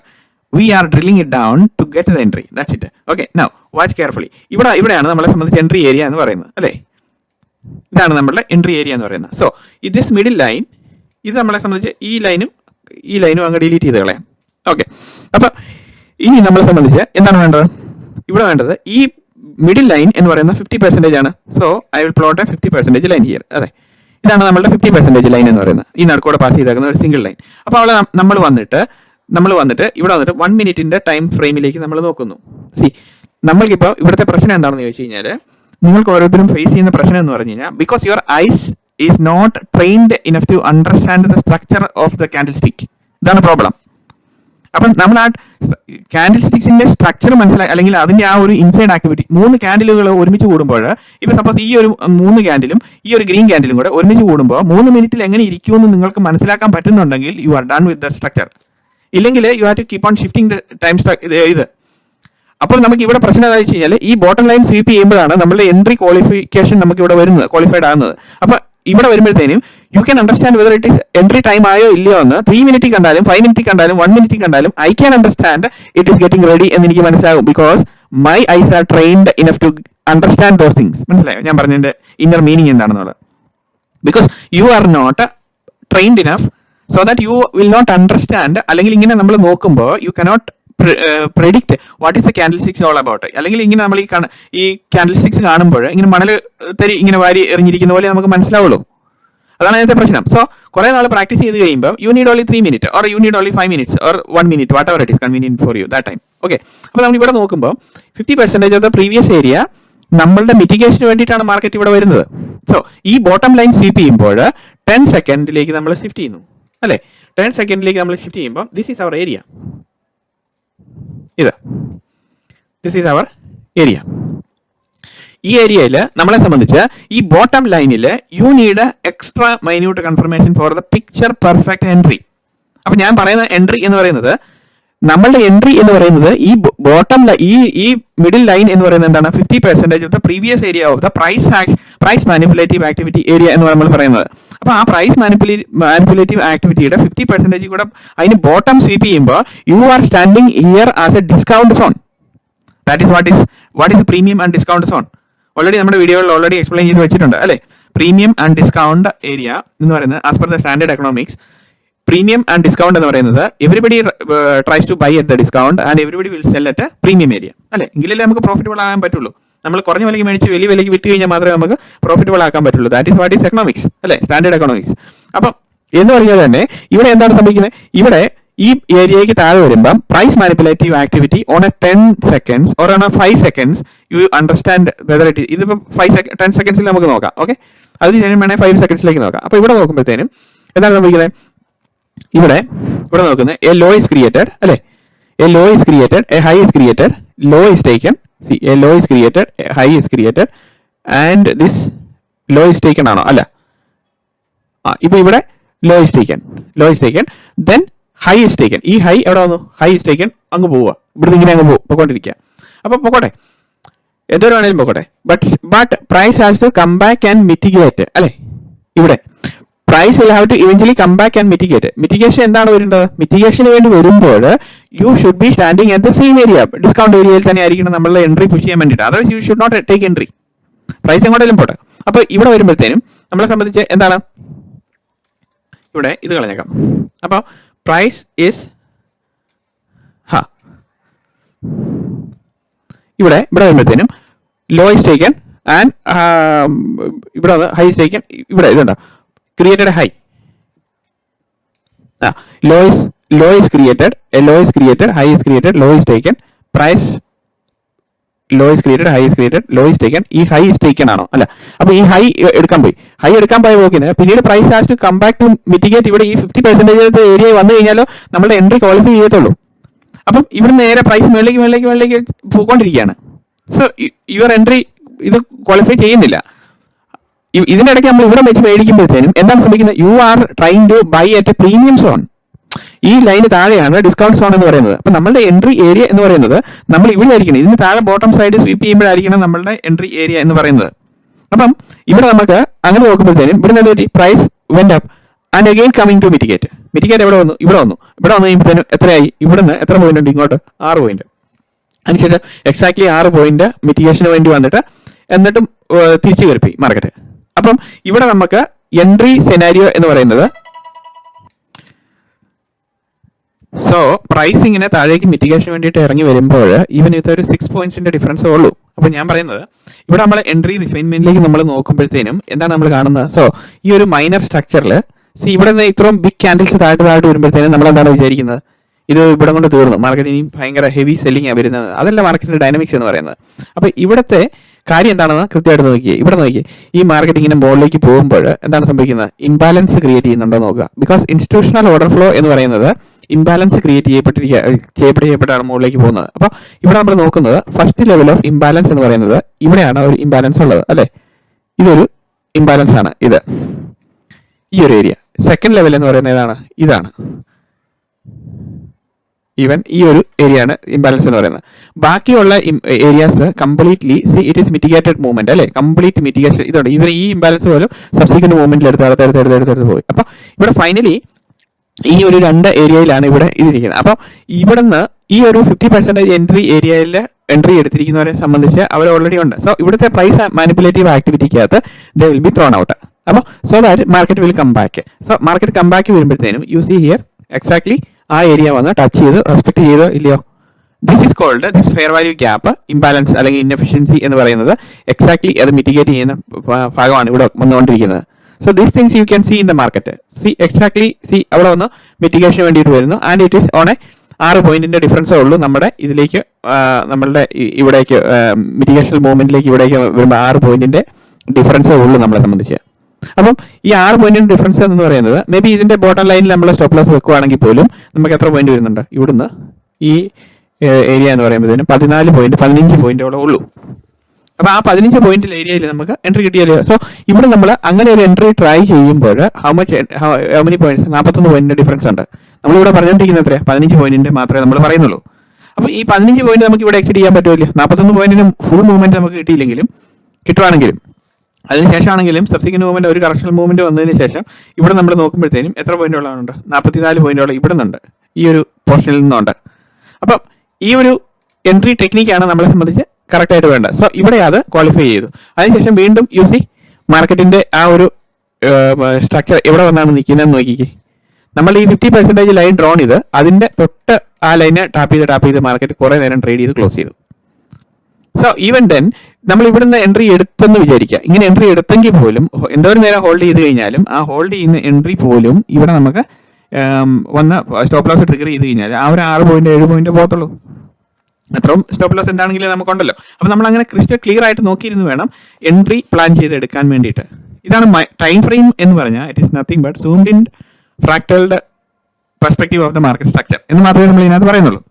we are drilling it down to get the entry. That's it. Okay, now watch carefully. ഇവിടെയാണ് നമ്മളെ സംബന്ധിച്ച് എൻട്രി ഏരിയ എന്ന് പറയുന്നത് അല്ലേ. ഇതാണ് നമ്മളുടെ എൻട്രി ഏരിയ എന്ന് പറയുന്നത്. സോ ദിസ് മിഡിൽ ലൈൻ, ഇത് നമ്മളെ സംബന്ധിച്ച് ഈ ലൈനും അങ്ങ് ഡിലീറ്റ് ചെയ്ത് കളയാം. ഓക്കെ, അപ്പോൾ ഇനി നമ്മളെ സംബന്ധിച്ച് എന്താണ് വേണ്ടത്? ഇവിടെ വേണ്ടത് ഈ മിഡിൽ ലൈൻ എന്ന് പറയുന്നത് 50% ആണ്. So I will plot A 50% line here. അതെ, ഇതാണ് നമ്മളുടെ 50% ലൈൻ എന്ന് പറയുന്നത്, ഈ നടുക്കൂടെ പാസ് ചെയ്തേക്കുന്ന ഒരു സിംഗിൾ ലൈൻ. അപ്പോൾ അവിടെ നമ്മൾ വന്നിട്ട് ഇവിടെ വന്നിട്ട് 1 minute ടൈം ഫ്രെയിമിലേക്ക് നമ്മൾ നോക്കുന്നു. നമ്മൾക്കിപ്പോൾ ഇവിടുത്തെ പ്രശ്നം എന്താണെന്ന് ചോദിച്ചു കഴിഞ്ഞാൽ, നിങ്ങൾക്ക് ഓരോരുത്തരും ഫേസ് ചെയ്യുന്ന പ്രശ്നം എന്ന് പറഞ്ഞു കഴിഞ്ഞാൽ, because your eyes is not trained enough to understand the structure of the candlestick. ഇതാണ് പ്രോബ്ലം. അപ്പം നമ്മൾ ആ ക്യാൻഡിൽ സ്റ്റിക്സിന്റെ സ്ട്രക്ചർ മനസ്സിലാക്കി, അല്ലെങ്കിൽ അതിന്റെ ആ ഒരു ഇൻസൈഡ് ആക്ടിവിറ്റി, 3 ക്യാൻഡിലുകൾ ഒരുമിച്ച് കൂടുമ്പോൾ, ഇപ്പൊ സപ്പോസ് ഈ ഒരു 3 ക്യാൻഡിലും ഈ ഒരു ഗ്രീൻ ക്യാൻഡിലും കൂടെ ഒരുമിച്ച് കൂടുമ്പോൾ 3 minute എങ്ങനെ ഇരിക്കുമെന്ന് നിങ്ങൾക്ക് മനസ്സിലാക്കാൻ പറ്റുന്നുണ്ടെങ്കിൽ you are done with the structure. ഇല്ലെങ്കിൽ you have to keep on shifting the time ഇത്. അപ്പോൾ നമുക്ക് ഇവിടെ പ്രശ്നം എന്താ വെച്ച് കഴിഞ്ഞാൽ, ഈ ബോട്ടം ലൈൻ സ്വീപ്പ് ചെയ്യുമ്പോഴാണ് നമ്മളുടെ എൻട്രി ക്വാളിഫിക്കേഷൻ നമുക്ക് ഇവിടെ വരുന്നത്, ക്വാളിഫൈഡ് ആകുന്നത്. അപ്പോൾ ഇവിടെ വരുമ്പോഴത്തേനും U can understand whether it is entry time ആയോ ഇല്ലയോ എന്ന് 3 minute കണ്ടാലും 5 minute കണ്ടാലും 1 minute കണ്ടാലും I can understand it is getting ready എന്ന് എനിക്ക് മനസ്സിലാകും. Because my eyes are trained enough to understand those things. മനസ്സിലായോ ഞാൻ പറഞ്ഞതിന്റെ ഇന്നർ മീനിങ് എന്താണെന്നുള്ളത്? Because you are not trained enough so that you will not understand. അല്ലെങ്കിൽ ഇങ്ങനെ നമ്മൾ നോക്കുമ്പോൾ you cannot predict what is a candlesticks all about. അല്ലെങ്കിൽ ഇങ്ങനെ നമ്മൾ ഈ ക്യാൻഡിൽ സ്റ്റിക്സ് കാണുമ്പോൾ ഇങ്ങനെ മണൽ തരി ഇങ്ങനെ വാരി എറിഞ്ഞിരിക്കുന്ന പോലെ നമുക്ക് മനസ്സിലാവുള്ളൂ. അതാണ് അതിന്റെ പ്രശ്നം. സോ കുറെ നാൾ പ്രാക്ടീസ് ചെയ്ത് കഴിയുമ്പോൾ you need only 3 minutes or you need only 5 minutes or 1 minute what ever it is convenient for you that time. Okay, അപ്പോൾ നമ്മൾ ഇവിടെ നോക്കുമ്പോൾ 50% ഓഫ് ദ പ്രീവിയസ് ഏരിയ നമ്മളുടെ മിറ്റിഗേഷന് വേണ്ടിയിട്ടാണ് മാർക്കറ്റ് ഇവിടെ വരുന്നത്. സോ ഈ ബോട്ടം ലൈൻ സ്വീപ്പ് ചെയ്യുമ്പോൾ 10 സെക്കൻഡിലേക്ക് നമ്മൾ ഷിഫ്റ്റ് ചെയ്യുന്നു അല്ലേ. 10 സെക്കൻഡിലേക്ക് നമ്മൾ ഷിഫ്റ്റ് ചെയ്യുമ്പോൾ this is our area. This is our area. ഈ ഏരിയയിൽ നമ്മളെ സംബന്ധിച്ച് ഈ ബോട്ടം ലൈനിൽ you need extra minute confirmation for the picture perfect entry. അപ്പൊ ഞാൻ പറയുന്ന എൻട്രി എന്ന് പറയുന്നത്, നമ്മളുടെ എൻട്രി എന്ന് പറയുന്നത് ഈ ബോട്ടം ഈ മിഡിൽ ലൈൻ എന്ന് പറയുന്നത് എന്താണ്? 50% of the previous area of the price manipulative activity area എന്ന് നമ്മൾ പറയുന്നത്. അപ്പൊ ആ പ്രൈസ് മാനിപ്പുലേറ്റീവ് ആക്ടിവിറ്റിയുടെ 50% കൂടെ അതിന് ബോട്ടം സ്വീപ്പ് ചെയ്യുമ്പോൾ U are standing here as A discount zone. That is what is premium and discount zone. Already നമ്മുടെ വീഡിയോയിൽ ഓൾറെഡി എക്സ്പ്ലെയിൻ ചെയ്ത് വെച്ചിട്ടുണ്ട് അല്ലേ. പ്രീമിയം ആൻഡ് ഡിസ്കൗണ്ട് ഏരിയ എന്ന് പറയുന്നത് as per the standard economics, premium and discount എന്ന് പറയുന്നത് everybody tries to buy at the discount and everybody will sell at premium area അല്ലേ. എങ്കിലല്ലേ നമുക്ക് പ്രോഫിറ്റബിൾ ആകാൻ പറ്റുള്ളൂ. നമ്മൾ കുറഞ്ഞ വിലയ്ക്ക് മേടിച്ച് വലിയ വിലയ്ക്ക് വിറ്റ് കഴിഞ്ഞാൽ മാത്രമേ നമുക്ക് പ്രോഫിറ്റബിൾ ആക്കാൻ പറ്റുള്ളൂ. That is what is economics അല്ലേ, സ്റ്റാൻഡേർഡ് എക്കണോമിക്സ്. അപ്പം എന്ന് പറഞ്ഞാൽ തന്നെ ഇവിടെ എന്താണ് സംഭവിക്കുന്നത്? ഇവിടെ ഈ ഏരിയയ്ക്ക് താഴെ വരുമ്പം price manipulative activity on a 10 seconds or on a 5 seconds you understand whether it ഇതിപ്പോൾ 10 seconds നമുക്ക് നോക്കാം. ഓക്കെ, അത് ഞാൻ വേണമെങ്കിൽ 5 seconds നോക്കാം. അപ്പോൾ ഇവിടെ നോക്കുമ്പോഴത്തേനും എന്താണ് സംഭവിക്കുന്നത്? ഇവിടെ നോക്കുന്നത് എ ലോ ഇസ് ക്രിയേറ്റഡ് അല്ലേ. A low is created, a high is created, low is taken. See, a low is created, a high is created and this low is taken ആണോ? അല്ല. ഇപ്പൊ ഇവിടെ low is taken then high is taken. ഈ high എവിടെ വന്നു? High is taken അങ്ങ് പോവുക. ഇവിടുന്ന് ഇങ്ങനെ അങ്ങ് പോയിക്കൊണ്ടിരിക്കുക. അപ്പൊ പൊക്കോട്ടെ, എന്തോരം വേണേലും പൊക്കോട്ടെ. But price has to come back and mitigate അല്ലേ. ഇവിടെ price will have to eventually come back and mitigate. Mitigation എന്താണ് വരേണ്ടത്? മിറ്റിഗേഷന് വേണ്ടി വരുമ്പോൾ you should be standing at the same area, discount ഏരിയയിൽ തന്നെ ആയിരിക്കണം നമ്മളുടെ എൻട്രി പുഷ് ചെയ്യാൻ വേണ്ടിയിട്ട്. Otherwise you should not take entry. Price എങ്ങോട്ടെങ്കിലും പോട്ടെ. അപ്പൊ ഇവിടെ വരുമ്പോഴത്തേനും നമ്മളെ സംബന്ധിച്ച് എന്താണ്? ഇവിടെ ഇത് കളഞ്ഞേക്കാം. അപ്പൊ പ്രൈസ് ഇസ് ഇവിടെ വരുമ്പോഴത്തേനും ലോ ഇസ് ടേക്കൻ ആൻഡ് ഇവിടെ ഹൈ ഇസ് ടേക്കൻ. ഇവിടെ ഇതുണ്ടോ? Created high. Low is created, a low is created, high is created, low is taken, price low is created, high is created, low is taken. ഈ high is taken ആണോ? അല്ല. അപ്പൊ ഈ high എടുക്കാൻ പോയി പോക്കിന് പിന്നീട് price has to come back to mitigate. ഇവിടെ ഈ 50% ഏരിയ വന്നു കഴിഞ്ഞാലോ നമ്മുടെ എൻട്രി ക്വാളിഫൈ ചെയ്യത്തുള്ളൂ. അപ്പം ഇവിടെ നേരെ പ്രൈസ് മേളിലേക്ക് പോയിക്കൊണ്ടിരിക്കുകയാണ്. സോ യുവർ എൻട്രി ഇത് ക്വാളിഫൈ ചെയ്യുന്നില്ല. ഇതിന്റെ ഇടയ്ക്ക് നമ്മൾ ഇവിടെ വെച്ച് മേടിക്കുമ്പോഴത്തേനും എന്താണ് സംഭവിക്കുന്നത്? You are trying to buy at a premium zone. ഈ ലൈന് താഴെയാണ് ഡിസ്കൗണ്ട് സോൺ എന്ന് പറയുന്നത്. അപ്പൊ നമ്മളുടെ എൻട്രി ഏരിയ എന്ന് പറയുന്നത് നമ്മൾ ഇവിടെ ആയിരിക്കണം. ഇതിന് താഴെ ബോട്ടം സൈഡ് സ്വീപ്പ് ചെയ്യുമ്പോഴായിരിക്കണം നമ്മളുടെ എൻട്രി ഏരിയ എന്ന് പറയുന്നത്. അപ്പം ഇവിടെ നമുക്ക് അങ്ങനെ നോക്കുമ്പോഴത്തേനും ഇവിടെ നിന്ന് price went up and again coming to mitigate. എവിടെ വന്നു? ഇവിടെ വന്നു കഴിയുമ്പോഴത്തേനും എത്രയായി? ഇവിടുന്ന് എത്ര പോയിന്റ് ഉണ്ട്? ഇങ്ങോട്ട് 6 പോയിന്റ്. അതിനുശേഷം എക്സാക്ട്ലി 6 പോയിന്റ് മിറ്റിഗേഷന് വേണ്ടി വന്നിട്ട് എന്നിട്ടും തിരിച്ചു കയറിപ്പോയി മാർക്കറ്റ്. അപ്പം ഇവിടെ നമുക്ക് എൻട്രി സെനാരിയോ എന്ന് പറയുന്നത്, സോ പ്രൈസിങ്ങിനെ താഴേക്ക് മിറ്റിഗേഷൻ വേണ്ടിയിട്ട് ഇറങ്ങി വരുമ്പോൾ ഈവൻ ഇതൊരു 6 പോയിന്റ്സിന്റെ ഡിഫറൻസേ ഉള്ളൂ. അപ്പൊ ഞാൻ പറയുന്നത് ഇവിടെ നമ്മൾ എൻട്രി റിഫൈൻമെന്റിലേക്ക് നമ്മൾ നോക്കുമ്പോഴത്തേനും എന്താണ് നമ്മൾ കാണുന്നത്? സോ ഈ ഒരു മൈനർ സ്ട്രക്ചറിൽ ഇവിടെ നിന്ന് ഇത്രയും ബിഗ് ക്യാൻഡിൽസ് താഴോട്ട് വരുമ്പോഴത്തേനും നമ്മൾ എന്താണ് വിചാരിക്കുന്നത്? ഇത് ഇവിടെ കൊണ്ട് തീർന്നു, മാർക്കറ്റ് ഇനി ഭയങ്കര ഹെവി സെല്ലിംഗ് വരുന്നത്. അതല്ല മാർക്കറ്റിന്റെ ഡൈനാമിക്സ് എന്ന് പറയുന്നത്. അപ്പൊ ഇവിടുത്തെ കാര്യം എന്താണെന്ന് കൃത്യമായിട്ട് നോക്കിയേ. ഇവിടെ നോക്കിയേ, ഈ മാർക്കറ്റ് ഇങ്ങനെ മുകളിലേക്ക് പോകുമ്പോൾ എന്താണ് സംഭവിക്കുന്നത്? ഇംബാലൻസ് ക്രിയേറ്റ് ചെയ്യുന്നുണ്ടോ നോക്കുക. ബിക്കോസ് ഇൻസ്റ്റിറ്റ്യൂഷണൽ ഓർഡർ ഫ്ലോ എന്ന് പറയുന്നത് ഇംബാലൻസ് ക്രിയേറ്റ് ചെയ്യപ്പെട്ടാണ് മുകളിലേക്ക് പോകുന്നത്. അപ്പോൾ ഇവിടെ നമ്മൾ നോക്കുന്നത് ഫസ്റ്റ് ലെവൽ ഓഫ് ഇംബാലൻസ് എന്ന് പറയുന്നത് ഇവിടെയാണ് ഒരു ഇംബാലൻസ് ഉള്ളത് അല്ലേ. ഇതൊരു ഇംബാലൻസ് ആണ്, ഇത് ഈ ഒരു ഏരിയ. സെക്കൻഡ് ലെവൽ എന്ന് പറയുന്നത് ഏതാണ്? ഇതാണ്. ഈവൻ ഈ ഒരു ഏരിയ ആണ് ഇംബാലൻസ് എന്ന് പറയുന്നത്. ബാക്കിയുള്ള areas completely it is mitigated movement അല്ലേ. കംപ്ലീറ്റ് മിറ്റിഗേഷൻ ഇതുണ്ട്. ഇവർ ഈ ഇംബാലൻസ് പോലും സബ്സിക്വന്റ് മൂവ്മെന്റിൽ എടുത്ത് പോയി. അപ്പൊ ഇവിടെ ഫൈനലി ഈ ഒരു 2 ഏരിയയിലാണ് ഇവിടെ ഇതിരിക്കുന്നത്. അപ്പം ഇവിടുന്ന് ഈ ഒരു 50% എൻട്രി എടുത്തിരിക്കുന്നവരെ സംബന്ധിച്ച് അവർ ഓൾറെഡി ഉണ്ട്. സോ ഇവിടുത്തെ പ്രൈസ് മാനിപ്പുലേറ്റീവ് ആക്ടിവിറ്റിക്കകത്ത് they will be thrown out. അപ്പോൾ so that market will come back. So market come back വരുമ്പോഴത്തേനും യു സി ഹിയർ എക്സാക്ട്ലി ആ ഏരിയ വന്ന് ടച്ച് ചെയ്ത് റെസ്പെക്ട് ചെയ്തോ ഇല്ലയോ? This fair value gap imbalance അല്ലെങ്കിൽ ഇൻഎഫിഷ്യൻസി എന്ന് പറയുന്നത് എക്സാക്ട്ലി അത് മിറ്റിഗേറ്റ് ചെയ്യുന്ന ഭാഗമാണ് ഇവിടെ വന്നുകൊണ്ടിരിക്കുന്നത്. So these things you can see in the market. അവിടെ വന്ന് മിറ്റിഗേഷന് വേണ്ടിയിട്ട് വരുന്നു. And it is on A 6 പോയിന്റിന്റെ ഡിഫറൻസേ ഉള്ളൂ നമ്മുടെ ഇതിലേക്ക്, നമ്മളുടെ ഇവിടേക്ക് മിറ്റിഗേഷൻ മൂവ്മെന്റിലേക്ക് ഇവിടേക്ക് വരുമ്പോൾ 6 പോയിന്റിന്റെ ഡിഫറൻസേ ഉള്ളൂ നമ്മളെ സംബന്ധിച്ച്. അപ്പം ഈ 6 പോയിന്റിന്റെ ഡിഫറൻസ് എന്ന് പറയുന്നത് മേ ബി ഇതിന്റെ ബോട്ടം ലൈനിൽ നമ്മൾ സ്റ്റോപ്പ് ലോസ് വെക്കുവാണെങ്കിൽ പോലും നമുക്ക് എത്ര പോയിന്റ് വരുന്നുണ്ട്? ഇവിടുന്ന് ഈ ഏരിയ എന്ന് പറയുമ്പോഴത്തേനും 15 പോയിന്റോളം ഉള്ളൂ. അപ്പോൾ ആ 15 പോയിന്റ് ഏരിയയിൽ നമുക്ക് എൻട്രി കിട്ടിയാലോ. സോ ഇവിടെ നമ്മൾ അങ്ങനെ ഒരു എൻട്രി ട്രൈ ചെയ്യുമ്പോൾ ഹൗ മെനി പോയിന്റ്സ്? 41 പോയിന്റിന്റെ ഡിഫറൻസ് ഉണ്ട്. നമ്മളിവിടെ പറഞ്ഞുകൊണ്ടിരിക്കുന്നത് എത്രയാണ്? 15 പോയിന്റിന്റെ മാത്രമേ നമ്മൾ പറയുന്നുള്ളൂ. അപ്പോൾ ഈ 15 പോയിന്റ് നമുക്ക് ഇവിടെ എക്സിറ്റ് ചെയ്യാൻ പറ്റുമല്ലോ. 41 പോയിന്റിന് ഫുൾ മൂവ്മെന്റ് നമുക്ക് കിട്ടിയില്ലെങ്കിലും കിട്ടുവാണെങ്കിലും അതിനുശേഷമാണെങ്കിലും സബ്സിക്വന്റ് മൂവ്മെന്റ് ഒരു കറക്ഷണൽ മൂവ്മെന്റ് വന്നതിന് ശേഷം ഇവിടെ നമ്മൾ നോക്കുമ്പോഴത്തേനും എത്ര പോയിന്റുകളുണ്ട്? 44 പോയിന്റോളം ഇവിടെ നിന്നുണ്ട്, ഈ ഒരു പോർഷനിൽ നിന്നുണ്ട്. അപ്പം ഈ ഒരു എൻട്രി ടെക്നിക്കാണ് നമ്മളെ സംബന്ധിച്ച് കറക്റ്റായിട്ട് വേണ്ടത്. സോ ഇവിടെ അത് ക്വാളിഫൈ ചെയ്തു. അതിനുശേഷം വീണ്ടും മാർക്കറ്റിന്റെ ആ ഒരു സ്ട്രക്ചർ എവിടെ വന്നാണ് നിൽക്കുന്നതെന്ന് നോക്കിക്കേ. നമ്മൾ ഈ 50% ലൈൻ ഡ്രോൺ ചെയ്ത് അതിന്റെ തൊട്ട് ആ ലൈനെ ടാപ്പ് ചെയ്ത് മാർക്കറ്റ് കുറെ നേരം ട്രേഡ് ചെയ്ത് ക്ലോസ് ചെയ്തു. സോ ഈവൻ ദെൻ നമ്മൾ ഇവിടുന്ന് എൻട്രി എടുത്തെന്ന് വിചാരിക്കുക. ഇങ്ങനെ എൻട്രി എടുത്തെങ്കിൽ പോലും എന്തോരം നേരം ഹോൾഡ് ചെയ്ത് കഴിഞ്ഞാലും ആ ഹോൾഡ് ചെയ്യുന്ന എൻട്രി പോലും ഇവിടെ നമുക്ക് വന്ന് സ്റ്റോപ്പ് ലോസ് ട്രിഗർ ചെയ്ത് കഴിഞ്ഞാൽ ആ ഒരു 6 പോയിന്റ് 7 പോയിന്റ് പോകത്തുള്ളൂ. അത്രയും സ്റ്റോപ്പ് ലോസ് എന്താണെങ്കിലും നമുക്കുണ്ടല്ലോ. അപ്പം നമ്മൾ അങ്ങനെ ക്രിസ്റ്റൽ ക്ലിയർ ആയിട്ട് നോക്കിയിരുന്ന് വേണം എൻട്രി പ്ലാൻ ചെയ്ത് എടുക്കാൻ വേണ്ടിയിട്ട്. ഇതാണ് ടൈം ഫ്രെയിം എന്ന് പറഞ്ഞാൽ it is nothing but zoomed in fractaled perspective of the market structure എന്ന് മാത്രമേ നമ്മൾ ഇതിനകത്ത് പറയുന്നുള്ളൂ.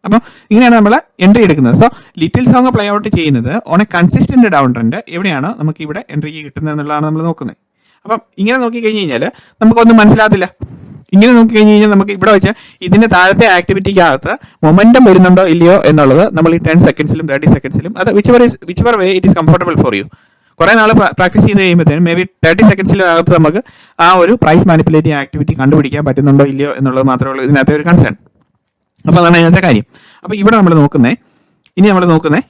അപ്പം ഇങ്ങനെയാണ് നമ്മൾ എൻട്രി എടുക്കുന്നത്. So little song play out ചെയ്യുന്നത് on a consistent down trend എവിടെയാണ് നമുക്ക് ഇവിടെ എൻട്രിക്ക് കിട്ടുന്നത് എന്നുള്ളതാണ് നമ്മൾ നോക്കുന്നത്. അപ്പം ഇങ്ങനെ നോക്കി കഴിഞ്ഞ് കഴിഞ്ഞാൽ നമുക്കൊന്നും മനസ്സിലാകത്തില്ല. ഇങ്ങനെ നോക്കി കഴിഞ്ഞ് കഴിഞ്ഞാൽ നമുക്ക് ഇവിടെ വെച്ച് ഇതിന്റെ താഴത്തെ ആക്ടിവിറ്റിക്കകത്ത് മൊമെന്റം വരുന്നുണ്ടോ ഇല്ലയോ എന്നുള്ളത് നമ്മൾ ഈ 10 സെക്കൻഡ്സിലും 30 സെക്കൻഡ്സിലും അത് which way it is comfortable for you കുറേ നാൾ പ്രാക്ടീസ് ചെയ്ത് കഴിയുമ്പോഴത്തേനും മേ ബി 30 സെക്കൻഡ്സിനകത്ത് നമുക്ക് ആ ഒരു പ്രൈസ് മാനിപ്പുലേറ്റിംഗ് ആക്ടിവിറ്റി കണ്ടുപിടിക്കാൻ പറ്റുന്നുണ്ടോ ഇല്ലയോ എന്നുള്ളത് മാത്രമേ ഉള്ളൂ ഇതിനകത്തെ ഒരു കൺസേൺ. അപ്പോൾ അതാണ് അതിനകത്തെ കാര്യം. അപ്പോൾ ഇവിടെ നമ്മൾ നോക്കുന്നത്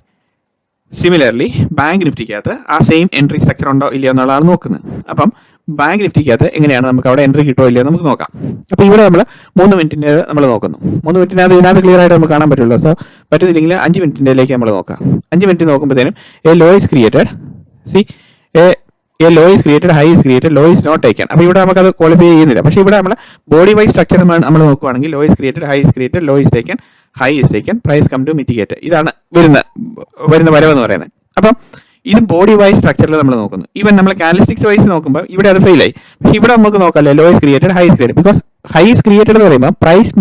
സിമിലർലി ബാങ്ക് നിഫ്റ്റിക്കകത്ത് ആ സെയിം എൻട്രി സ്ട്രക്ചർ ഉണ്ടോ ഇല്ലയോ എന്നുള്ളതാണ് നോക്കുന്നത്. അപ്പം ബാങ്ക് നിഫ്റ്റിക്കകത്ത് എങ്ങനെയാണ് നമുക്ക് അവിടെ എൻട്രി കിട്ടുമോ ഇല്ലയോ നമുക്ക് നോക്കാം. അപ്പോൾ ഇവിടെ നമ്മൾ 3 മിനിറ്റിൻ്റെ നമ്മൾ നോക്കുന്നു. 3 മിനിറ്റിനകത്ത് ഇതിനകത്ത് ക്ലിയർ ആയിട്ട് നമുക്ക് കാണാൻ പറ്റുള്ളൂ. സോ പറ്റുന്നില്ലെങ്കിൽ 5 മിനിറ്റിൻ്റെലേക്ക് നമ്മൾ നോക്കാം. 5 മിനിറ്റ് നോക്കുമ്പോഴത്തേനും a low is created, a low is created, high is created, low is not taken. അപ്പോൾ ഇവിടെ നമുക്കത് ക്വാളിഫൈ ചെയ്യുന്നില്ല. പക്ഷേ ഇവിടെ നമ്മൾ ബോഡി വൈസ് സ്ട്രക്ചർ നമ്മൾ നോക്കുകയാണെങ്കിൽ low is created, high is created, low is taken, high is taken, price come to mitigate. ഇതാണ് വരുന്ന വരവെന്ന് പറയുന്നത്. അപ്പം ഇത് ബോഡി വൈസ് സ്ട്രക്ചറിൽ നമ്മൾ നോക്കുന്നു. ഈവൻ നമ്മൾ കാൻഡൽസ്റ്റിക്സ് വൈസ് നോക്കുമ്പോൾ ഇവിടെ അത് ഫെയിലായി. പക്ഷേ ഇവിടെ നമുക്ക് നോക്കാമല്ലോ low is created, high is created. Because high is created എന്ന് പറയുമ്പോൾ പ്രൈസ്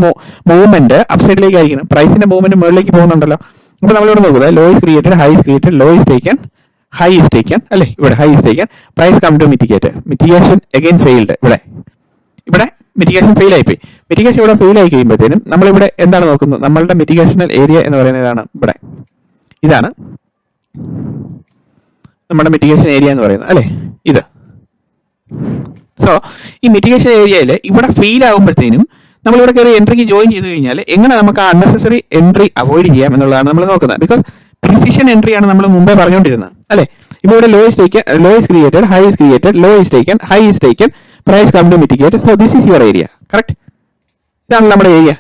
മൂവ്മെന്റ് അപ്സൈഡിലേക്ക് ആയിരിക്കണം. പ്രൈസിന്റെ മൂവ്മെന്റ് മുകളിലേക്ക് പോകുന്നുണ്ടല്ലോ. അപ്പോൾ നമ്മളിവിടെ നോക്കുന്നത് low is created, high is created, low is taken, high is taken അല്ലേ. ഇവിടെ high is taken, price come to mitigate. Mitigation again failed. ഇവിടെ മിറ്റിഗേഷൻ ഫെയിൽ ആയിപ്പോയി. മിറ്റിഗേഷൻ ഇവിടെ ഫെയിൽ ആയി കഴിയുമ്പോഴത്തേനും നമ്മളിവിടെ എന്താണ് നോക്കുന്നത്? നമ്മളുടെ മിറ്റിഗേഷണൽ ഏരിയ എന്ന് പറയുന്നതാണ് ഇവിടെ. ഇതാണ് നമ്മുടെ മിറ്റിഗേഷൻ ഏരിയ എന്ന് പറയുന്നത് അല്ലേ, ഇത്. സോ ഈ മിറ്റിഗേഷൻ ഏരിയയിൽ ഇവിടെ ഫെയിൽ ആകുമ്പോഴത്തേനും നമ്മളിവിടെ കയറി എൻട്രിക്ക് ജോയിൻ ചെയ്ത് കഴിഞ്ഞാൽ എങ്ങനെ നമുക്ക് ആ അൺനെസസറി എൻട്രി അവോയ്ഡ് ചെയ്യാം എന്നുള്ളതാണ് നമ്മൾ നോക്കുന്നത്. ബിക്കോസ് പ്രിസിഷൻ എൻട്രിയാണ് നമ്മൾ മുമ്പേ പറഞ്ഞുകൊണ്ടിരുന്നത് അല്ലേ. ഇപ്പോൾ ഇവിടെ low is created, high is created, low is taken, high is taken, price come to mitigate. So this is your area. Correct. ഇതാണ് നമ്മുടെ ഏരിയ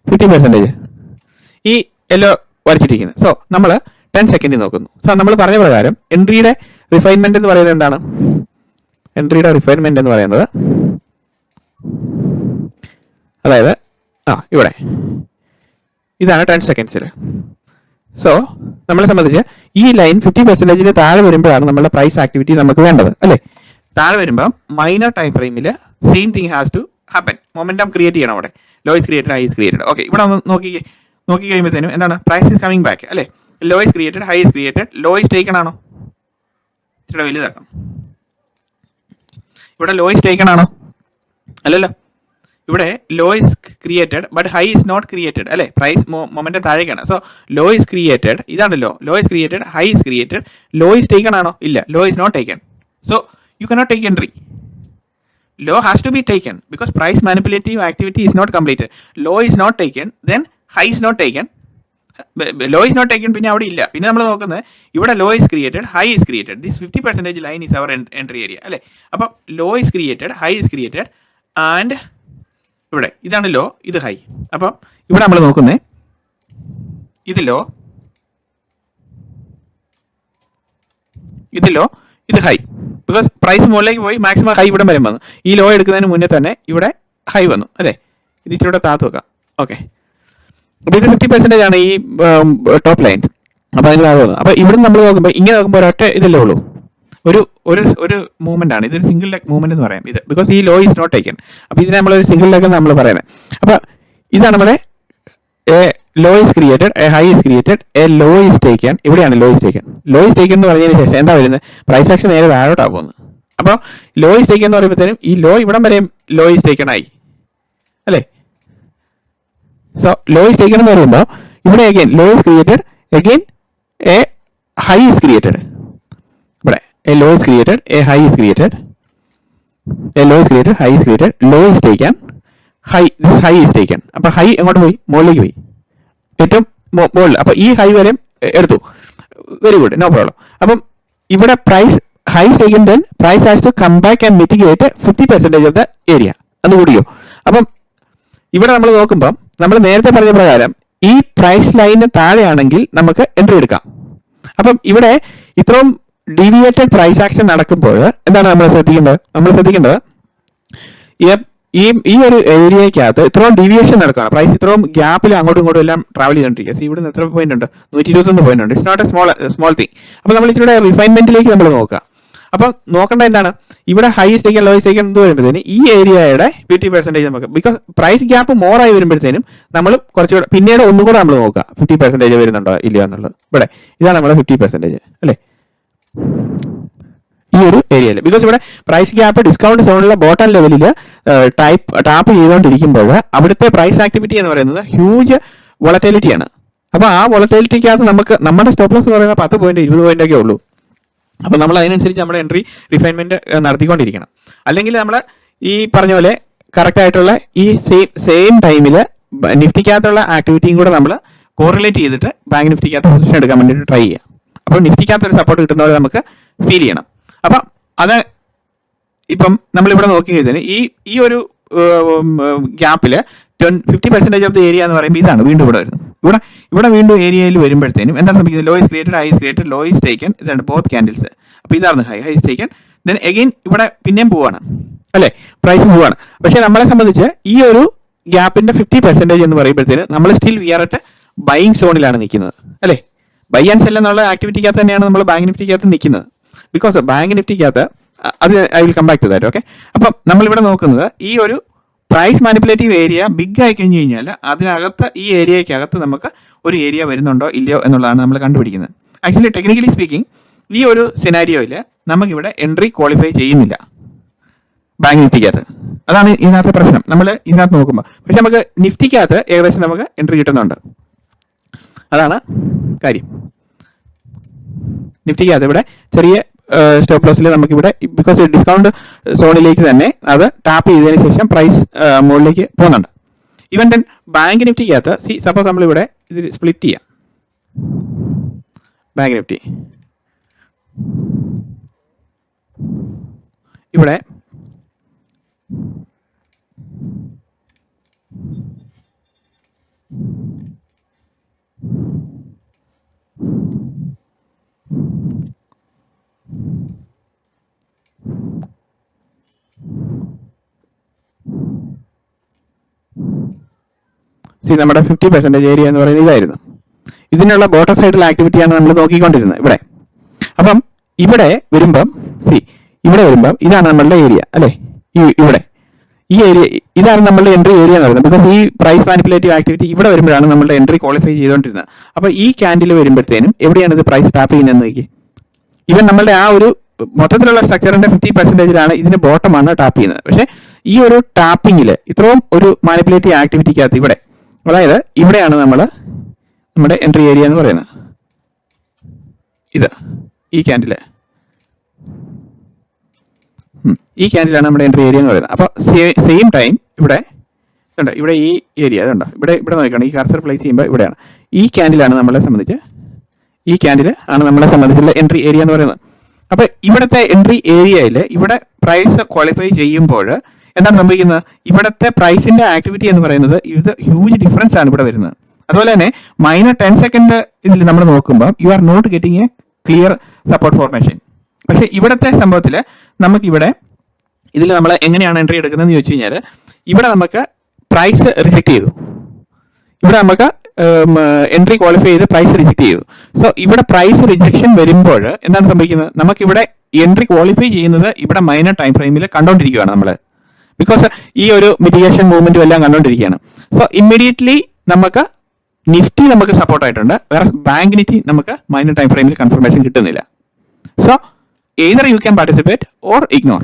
50%. ഈ യെല്ലോ വരച്ചിട്ടിരിക്കുന്നത്. സോ നമ്മൾ 10 സെക്കൻഡ് നോക്കുന്നു. സോ നമ്മൾ പറഞ്ഞ പ്രകാരം എൻട്രിയുടെ റിഫൈൻമെന്റ് എന്ന് പറയുന്നത് എന്താണ്? എൻട്രിയുടെ റിഫൈൻമെന്റ് എന്ന് പറയുന്നത് അതായത് ഇവിടെ ഇതാണ് 10 സെക്കൻഡ്സിൽ. സോ നമ്മളെ സംബന്ധിച്ച് ഈ ലൈൻ 50% താഴെ വരുമ്പോഴാണ് നമ്മുടെ പ്രൈസ് ആക്ടിവിറ്റി നമുക്ക് വേണ്ടത് അല്ലേ. താഴെ വരുമ്പോൾ മൈനർ ടൈം ഫ്രെയിമിൽ same thing has to happen. Momentum create ചെയ്യണം അവിടെ. Low is created, high is created. Okay, ഇവിടെ നോക്കി കഴിയുമ്പോഴത്തേനും എന്താണ്? പ്രൈസ് ഈസ് കമ്മിങ് ബാക്ക് അല്ലേ. Low is created, high is created, low is taken ആണോ? ഇച്ചിരി വലുതാക്കാം. ഇവിടെ ലോ ഈസ് ടേക്കൺ ആണോ? അല്ലല്ലോ. ഇവിടെ low is created but high is not created അല്ലേ. പ്രൈസ് മൊമെന്റം താഴേക്കാണ്. സോ ലോ ഈസ് ക്രിയേറ്റഡ്, ഇതാണല്ലോ low is created, high is created, low is taken ആണോ? ഇല്ല, low is not taken. So you cannot take entry. Low has to be taken because price manipulative activity is not completed. Low is not taken, then high is not taken. Low is not taken പിന്നെ അവിടെ ഇല്ല. പിന്നെ നമ്മൾ നോക്കുന്നത് ഇവിടെ low is created, high is created. This 50% line is our entry area അല്ലേ. അപ്പം low is created, high is created and ഇവിടെ ഇതാണ് ലോ, ഇത് ഹൈ. അപ്പം ഇവിടെ നമ്മൾ നോക്കുന്നത് ഇത് ലോ, ഇത് ഹൈ. ബിക്കോസ് പ്രൈസ് മുകളിലേക്ക് പോയി മാക്സിമം ഹൈ ഇവിടെ വരെ വന്നു. ഈ ലോ എടുക്കുന്നതിന് മുന്നേ തന്നെ ഇവിടെ ഹൈ വന്നു അല്ലേ. ഇത് ഇച്ചിരി താത്ത് വെക്കാം. ഓക്കെ, അപ്പോൾ ഇത് 50% ആണ് ഈ ടോപ്പ് ലൈൻ. അപ്പോൾ അതിന് താഴെ വന്നു. അപ്പോൾ ഇവിടെ നമ്മൾ നോക്കുമ്പോൾ ഇങ്ങനെ നോക്കുമ്പോൾ ഒരൊറ്റ ഇതല്ലേ ഉള്ളൂ, ഒരു ഒരു ഒരു മൂവ്മെന്റ് ആണ്. ഇതൊരു സിംഗിൾ ലെഗ് മൂവ്മെന്റ് എന്ന് പറയാം ഇത്, ബിക്കോസ് ഈ ലോ ഈസ് നോട്ട് ടേക്കൻ. അപ്പോൾ ഇതിനെ നമ്മളൊരു സിംഗിൾ ലെഗ് നമ്മൾ പറയുന്നത്. അപ്പോൾ ഇതാണ് നമ്മുടെ a low is created, a high is created, a low is taken. ഇവിടെയാണ് low is taken. Low is taken എന്ന് പറഞ്ഞതിന് ശേഷം എന്താ വരുന്നത്? പ്രൈസ് ആക്ഷൻ നേരെ താഴോട്ടാണ് പോകുന്നത്. അപ്പോൾ ലോ ഈസ് ടേക്കൻ എന്ന് പറയുമ്പോഴത്തേനും ഈ ലോ ഇവിടം വരെയും ലോ ഈസ് ടേക്കൺ ആയി അല്ലേ. സോ ലോ ഈസ് ടേക്കൻ എന്ന് പറയുമ്പോൾ ഇവിടെ again low is created, again a high is created. ഇവിടെ a low is created, a high is created, a low is created, high is created, low is taken, high, this high is taken. അപ്പോൾ high എങ്ങോട്ട് പോയി? മുകളിലേക്ക് പോയി, ഏറ്റവും മുകളിൽ. അപ്പോൾ ഈ ഹൈ വരെ എടുത്തു. Very good, no problem. അപ്പം ഇവിടെ price high taken, then price has to come back and mitigate 50% of the area. അത് കൂടിയോ? അപ്പം ഇവിടെ നമ്മൾ നോക്കുമ്പോൾ നമ്മൾ നേരത്തെ പറഞ്ഞ പ്രകാരം ഈ പ്രൈസ് ലൈനിന് താഴെയാണെങ്കിൽ നമുക്ക് എൻട്രി എടുക്കാം. അപ്പം ഇവിടെ ഇത്രയും ഡീവിയേറ്റഡ് പ്രൈസ് ആക്ഷൻ നടക്കുമ്പോൾ എന്താണ് നമ്മൾ ശ്രദ്ധിക്കേണ്ടത്? ഈ ഒരു ഏരിയക്കകത്ത് ഇത്രയും ഡീവിയേഷൻ നടക്കുകയാണ്. പ്രൈസ് ഇത്രയും ഗ്യാപ്പിൽ അങ്ങോട്ടും ഇങ്ങോട്ടും എല്ലാം ട്രാവൽ ചെയ്തുകൊണ്ടിരിക്കുക. ഇവിടെ നിന്ന് എത്ര പോയിന്റ് ഉണ്ട്? 121 പോയിന്റ് ഉണ്ട്. It's not a small thing. അപ്പോൾ നമ്മൾ ഇച്ചിരി റിഫൈൻമെന്റിലേക്ക് നമ്മൾ നോക്കുക. അപ്പോൾ നോക്കേണ്ട എന്താണ്? ഇവിടെ ഹൈ സ്റ്റേക്കൻ, ലോ സ്റ്റേക്കൻ എന്ത് വരുമ്പോഴത്തേനും ഈ ഏരിയയുടെ 50% നമുക്ക്, ബിക്കോസ് പ്രൈസ് ഗ്യാപ്പ് മോറായി വരുമ്പോഴത്തേനും നമ്മൾ കുറച്ചുകൂടെ പിന്നീട് ഒന്നുകൂടെ നമ്മൾ നോക്കുക 50% വരുന്നുണ്ടോ ഇല്ലയോ എന്നുള്ളത്. ഇവിടെ ഇതാണ് നമ്മുടെ 50% അല്ലേ, ഈ ഒരു ഏരിയയിൽ. ബിക്കോസ് ഇവിടെ പ്രൈസ് ഗ്യാപ്പ് ഡിസ്കൗണ്ട് സോണിലെ ബോട്ടം ലെവലിൽ ടാപ്പ് ചെയ്തുകൊണ്ടിരിക്കുമ്പോൾ അവിടുത്തെ പ്രൈസ് ആക്ടിവിറ്റി എന്ന് പറയുന്നത് ഹ്യൂജ് വോളറ്റിലിറ്റിയാണ്. അപ്പോൾ ആ വോളറ്റിലിറ്റിക്കകത്ത് നമുക്ക് നമ്മുടെ സ്റ്റോപ്പ് ലോസ് എന്ന് പറയുന്നത് 10 പോയിന്റ് 20 പോയിന്റ് ഒക്കെ ഉള്ളൂ. അപ്പോൾ നമ്മൾ അതിനനുസരിച്ച് നമ്മുടെ എൻട്രി റിഫൈൻമെന്റ് നടത്തിക്കൊണ്ടിരിക്കണം. അല്ലെങ്കിൽ നമ്മൾ ഈ പറഞ്ഞ പോലെ കറക്റ്റ് ആയിട്ടുള്ള ഈ സെയിം ടൈമിൽ നിഫ്റ്റിക്കകത്തുള്ള ആക്ടിവിറ്റിയും കൂടെ നമ്മൾ കോറിലേറ്റ് ചെയ്തിട്ട് ബാങ്ക് നിഫ്റ്റിക്കകത്ത് പൊസിഷൻ എടുക്കാൻ വേണ്ടിയിട്ട് ട്രൈ ചെയ്യാം. അപ്പോൾ നിഫ്റ്റിക്കകത്ത് ഒരു സപ്പോർട്ട് കിട്ടുന്ന പോലെ നമുക്ക് ഫീൽ ചെയ്യണം. അപ്പം അത് ഇപ്പം നമ്മളിവിടെ നോക്കി കഴിഞ്ഞാൽ ഈ ഒരു ഗ്യാപ്പിൽ 50% ഓഫ് ദ ഏരിയ എന്ന് പറയുമ്പോൾ ഇതാണ് വീണ്ടും ഇവിടെ വരുന്നത്. ഇവിടെ വീണ്ടും ഏരിയയിൽ വരുമ്പോഴത്തേനും എന്താണ് സംഭവിക്കുന്നത്? Law is created, high is created, low is taken. ഇതാണ് ബോത്ത് ക്യാൻഡിൽസ്. അപ്പോൾ ഇതാണ് high is taken. Then again ഇവിടെ പിന്നെയും പോവാണ് അല്ലേ, പ്രൈസ് പോവാണ്. പക്ഷേ നമ്മളെ സംബന്ധിച്ച് ഈ ഒരു ഗ്യാപ്പിന്റെ 50% എന്ന് പറയുമ്പോഴത്തേന് നമ്മൾ still we are at buying സോണിലാണ് നിൽക്കുന്നത് അല്ലേ. ബൈ ആൻഡ് സെൽ എന്നുള്ള ആക്ടിവിറ്റിക്കകത്ത് തന്നെയാണ് നമ്മൾ ബാങ്ക് നിഫ്റ്റിക്കകത്ത് നിൽക്കുന്നത്. ബിക്കോസ് ബാങ്ക് നിഫ്റ്റിക്കകത്ത് അത് I will come back to that. Okay, അപ്പം നമ്മളിവിടെ നോക്കുന്നത് ഈ ഒരു പ്രൈസ് മാനിപ്പുലേറ്റീവ് ഏരിയ ബിഗ് ആയി കഴിഞ്ഞ് കഴിഞ്ഞാൽ അതിനകത്ത് ഈ ഏരിയക്കകത്ത് നമുക്ക് ഒരു ഏരിയ വരുന്നുണ്ടോ ഇല്ലയോ എന്നുള്ളതാണ് നമ്മൾ കണ്ടുപിടിക്കുന്നത്. ആക്ച്വലി ടെക്നിക്കലി സ്പീക്കിംഗ് ഈ ഒരു സിനാരിയോയിൽ നമുക്കിവിടെ എൻട്രി ക്വാളിഫൈ ചെയ്യുന്നില്ല ബാങ്ക് നിഫ്റ്റിക്കകത്ത്. അതാണ് ഇതിനകത്തെ പ്രശ്നം. നമ്മൾ ഇതിനകത്ത് നോക്കുമ്പോൾ പക്ഷെ നമുക്ക് നിഫ്റ്റിക്കകത്ത് ഏകദേശം നമുക്ക് എൻട്രി കിട്ടുന്നുണ്ട്. അതാണ് കാര്യം. നിഫ്റ്റിക്കകത്ത് ഇവിടെ ചെറിയ സ്റ്റോപ്പ് ലോസിൽ നമുക്കിവിടെ ബിക്കോസ് ഡിസ്കൗണ്ട് സോണിലേക്ക് തന്നെ അത് ടാപ്പ് ചെയ്തതിന് ശേഷം പ്രൈസ് മുകളിലേക്ക് പോകുന്നുണ്ട്. ഈവൻ ദെൻ ബാങ്ക് നിഫ്റ്റിക്കകത്ത് സപ്പോസ് നമ്മളിവിടെ ഇത് സ്പ്ലിറ്റ് ചെയ്യാം. ബാങ്ക് നിഫ്റ്റി ഇവിടെ നമ്മുടെ 50% ഏരിയ എന്ന് പറയുന്നത് ഇതായിരുന്നു. ഇതിനുള്ള ബോട്ടം സൈഡിൽ ആക്ടിവിറ്റിയാണ് നമ്മൾ നോക്കിക്കൊണ്ടിരുന്നത് ഇവിടെ. അപ്പം ഇവിടെ വരുമ്പം ഇവിടെ വരുമ്പം ഇതാണ് നമ്മളുടെ ഏരിയ അല്ലേ. ഇവിടെ ഈ ഏരിയ ഇതാണ് നമ്മളുടെ എൻട്രി ഏരിയ എന്ന് പറയുന്നത്. ബിക്കോസ് ഈ പ്രൈസ് മാനിപ്പുലേറ്റീവ് ആക്ടിവിറ്റി ഇവിടെ വരുമ്പോഴാണ് നമ്മളുടെ എൻട്രി ക്വാളിഫൈ ചെയ്തുകൊണ്ടിരുന്നത്. അപ്പോൾ ഈ ക്യാൻഡിൽ വരുമ്പോഴത്തേനും എവിടെയാണ് ഇത് പ്രൈസ് ടാപ്പ് ചെയ്യുന്നതെന്ന് നോക്കി. ഇവൻ നമ്മളുടെ ആ ഒരു മൊത്തത്തിലുള്ള സ്ട്രക്ചറിന്റെ 50%ലാണ് ഇതിന്റെ ബോട്ടമാണ് ടാപ്പ് ചെയ്യുന്നത്. പക്ഷേ ഈ ഒരു ടാപ്പിങ്ങിൽ ഇത്രയും ഒരു മാനിപ്പുലേറ്റീവ് ആക്ടിവിറ്റിക്കകത്ത് ഇവിടെ, അതായത് ഇവിടെയാണ് നമ്മൾ നമ്മുടെ എൻട്രി ഏരിയ എന്ന് പറയുന്നത്. ഇത് ഈ ക്യാൻഡിലാണ് നമ്മുടെ എൻട്രി ഏരിയ എന്ന് പറയുന്നത്. അപ്പോൾ സെയിം ടൈം ഇവിടെ ഇതുണ്ട്, ഇവിടെ ഈ ഏരിയ അതുണ്ടോ, ഇവിടെ നോക്കണം. ഈ കർസർ പ്ലേസ് ചെയ്യുമ്പോൾ ഇവിടെയാണ് ഈ ക്യാൻഡിലാണ് നമ്മളെ സംബന്ധിച്ചുള്ള എൻട്രി ഏരിയ എന്ന് പറയുന്നത്. അപ്പോൾ ഇവിടുത്തെ എൻട്രി ഏരിയയിൽ ഇവിടെ പ്രൈസ് ക്വാളിഫൈ ചെയ്യുമ്പോൾ എന്താണ് സംഭവിക്കുന്നത്? ഇവിടുത്തെ പ്രൈസിന്റെ ആക്ടിവിറ്റി എന്ന് പറയുന്നത് ഇത് ഹ്യൂജ് ഡിഫറൻസ് ആണ് ഇവിടെ വരുന്നത്. അതുപോലെ തന്നെ മൈനർ 10 സെക്കൻഡ് ഇതിൽ നമ്മൾ നോക്കുമ്പോൾ you are not getting a clear support formation. പക്ഷേ ഇവിടുത്തെ സംഭവത്തിൽ നമുക്കിവിടെ ഇതിൽ നമ്മൾ എങ്ങനെയാണ് എൻട്രി എടുക്കുന്നതെന്ന് ചോദിച്ചു കഴിഞ്ഞാൽ ഇവിടെ നമുക്ക് പ്രൈസ് റിജക്ട് ചെയ്തു, ഇവിടെ നമുക്ക് എൻട്രി ക്വാളിഫൈ ചെയ്ത് പ്രൈസ് റിജക്ട് ചെയ്തു. സോ ഇവിടെ പ്രൈസ് റിജക്ഷൻ വരുമ്പോൾ എന്താണ് സംഭവിക്കുന്നത്? നമുക്കിവിടെ എൻട്രി ക്വാളിഫൈ ചെയ്യുന്നത് ഇവിടെ മൈനർ ടൈം ഫ്രെയിമിൽ കണ്ടുകൊണ്ടിരിക്കുകയാണ് നമ്മൾ, ബിക്കോസ് ഈ ഒരു മിറ്റിഗേഷൻ മൂവ്മെന്റും എല്ലാം കണ്ടുകൊണ്ടിരിക്കുകയാണ്. സോ ഇമ്മീഡിയറ്റ്ലി നമുക്ക് നിഫ്റ്റി നമുക്ക് സപ്പോർട്ടായിട്ടുണ്ട്, വേറെ ബാങ്ക് നിഫ്റ്റി നമുക്ക് മൈനർ ടൈം ഫ്രെയിമിൽ കൺഫർമേഷൻ കിട്ടുന്നില്ല. So either you can participate or ignore,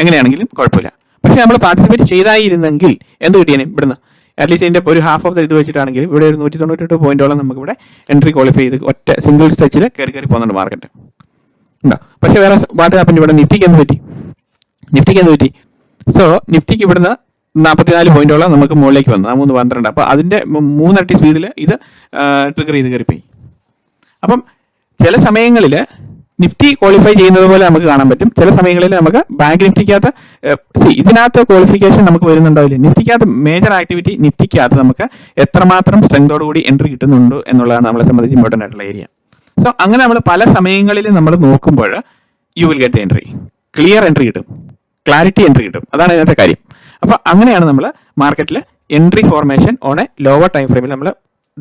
എങ്ങനെയാണെങ്കിലും കുഴപ്പമില്ല. പക്ഷേ നമ്മൾ പാർട്ടിസിപ്പേറ്റ് ചെയ്തായിരുന്നെങ്കിൽ എന്ത് കിട്ടിയേനെ? ഇവിടുന്ന് അറ്റ്ലീസ്റ്റ് ഇതിൻ്റെ ഒരു ഹാഫ് ഓഫ് ദ ഇത് വെച്ചിട്ടാണെങ്കിൽ ഇവിടെ ഒരു 198 പോയിന്റോളം നമുക്കിവിടെ എൻട്രി ക്വാളിഫൈ ചെയ്ത് ഒറ്റ സിംഗിൾ സ്ട്രെച്ചിൽ കയറി പോകുന്നുണ്ട് മാർക്കറ്റ് ഉണ്ടോ. പക്ഷേ വേറെ വാട്ട് ഹാപ്പൻ? ഇവിടെ നിഫ്റ്റിക്ക് എന്ത് പറ്റി? സോ നിഫ്റ്റിക്ക് ഇവിടുന്ന് 44 പോയിന്റോളം നമുക്ക് മുകളിലേക്ക് വന്നു, 312. അപ്പോൾ അതിൻ്റെ 3 ഇരട്ടി സ്പീഡിൽ ഇത് ട്രിഗർ ചെയ്ത് കയറിപ്പോയി. അപ്പം ചില സമയങ്ങളിൽ നിഫ്റ്റി ക്വാളിഫൈ ചെയ്യുന്നത് പോലെ നമുക്ക് കാണാൻ പറ്റും, ചില സമയങ്ങളിൽ നമുക്ക് ബാങ്ക് നിഫ്റ്റിക്കകത്ത് ഇതിനകത്ത് ക്വാളിഫിക്കേഷൻ നമുക്ക് വരുന്നുണ്ടാവില്ല. നിഫ്റ്റിക്കകത്ത് മേജർ ആക്ടിവിറ്റി, നിഫ്റ്റിക്കകത്ത് നമുക്ക് എത്രമാത്രം സ്ട്രെങ്തോടുകൂടി എൻട്രി കിട്ടുന്നുണ്ട് എന്നുള്ളതാണ് നമ്മളെ സംബന്ധിച്ച് ഇമ്പോർട്ടൻ്റ് ആയിട്ടുള്ള ഏരിയ. സോ അങ്ങനെ നമ്മൾ പല സമയങ്ങളിൽ നമ്മൾ നോക്കുമ്പോൾ you will get entry, clear entry കിട്ടും, ക്ലാരിറ്റി എൻട്രി കിട്ടും. അതാണ് ഇതിനകത്തെ കാര്യം. അപ്പോൾ അങ്ങനെയാണ് നമ്മൾ മാർക്കറ്റിൽ entry formation on A lower time ഫ്രെയിമിൽ നമ്മൾ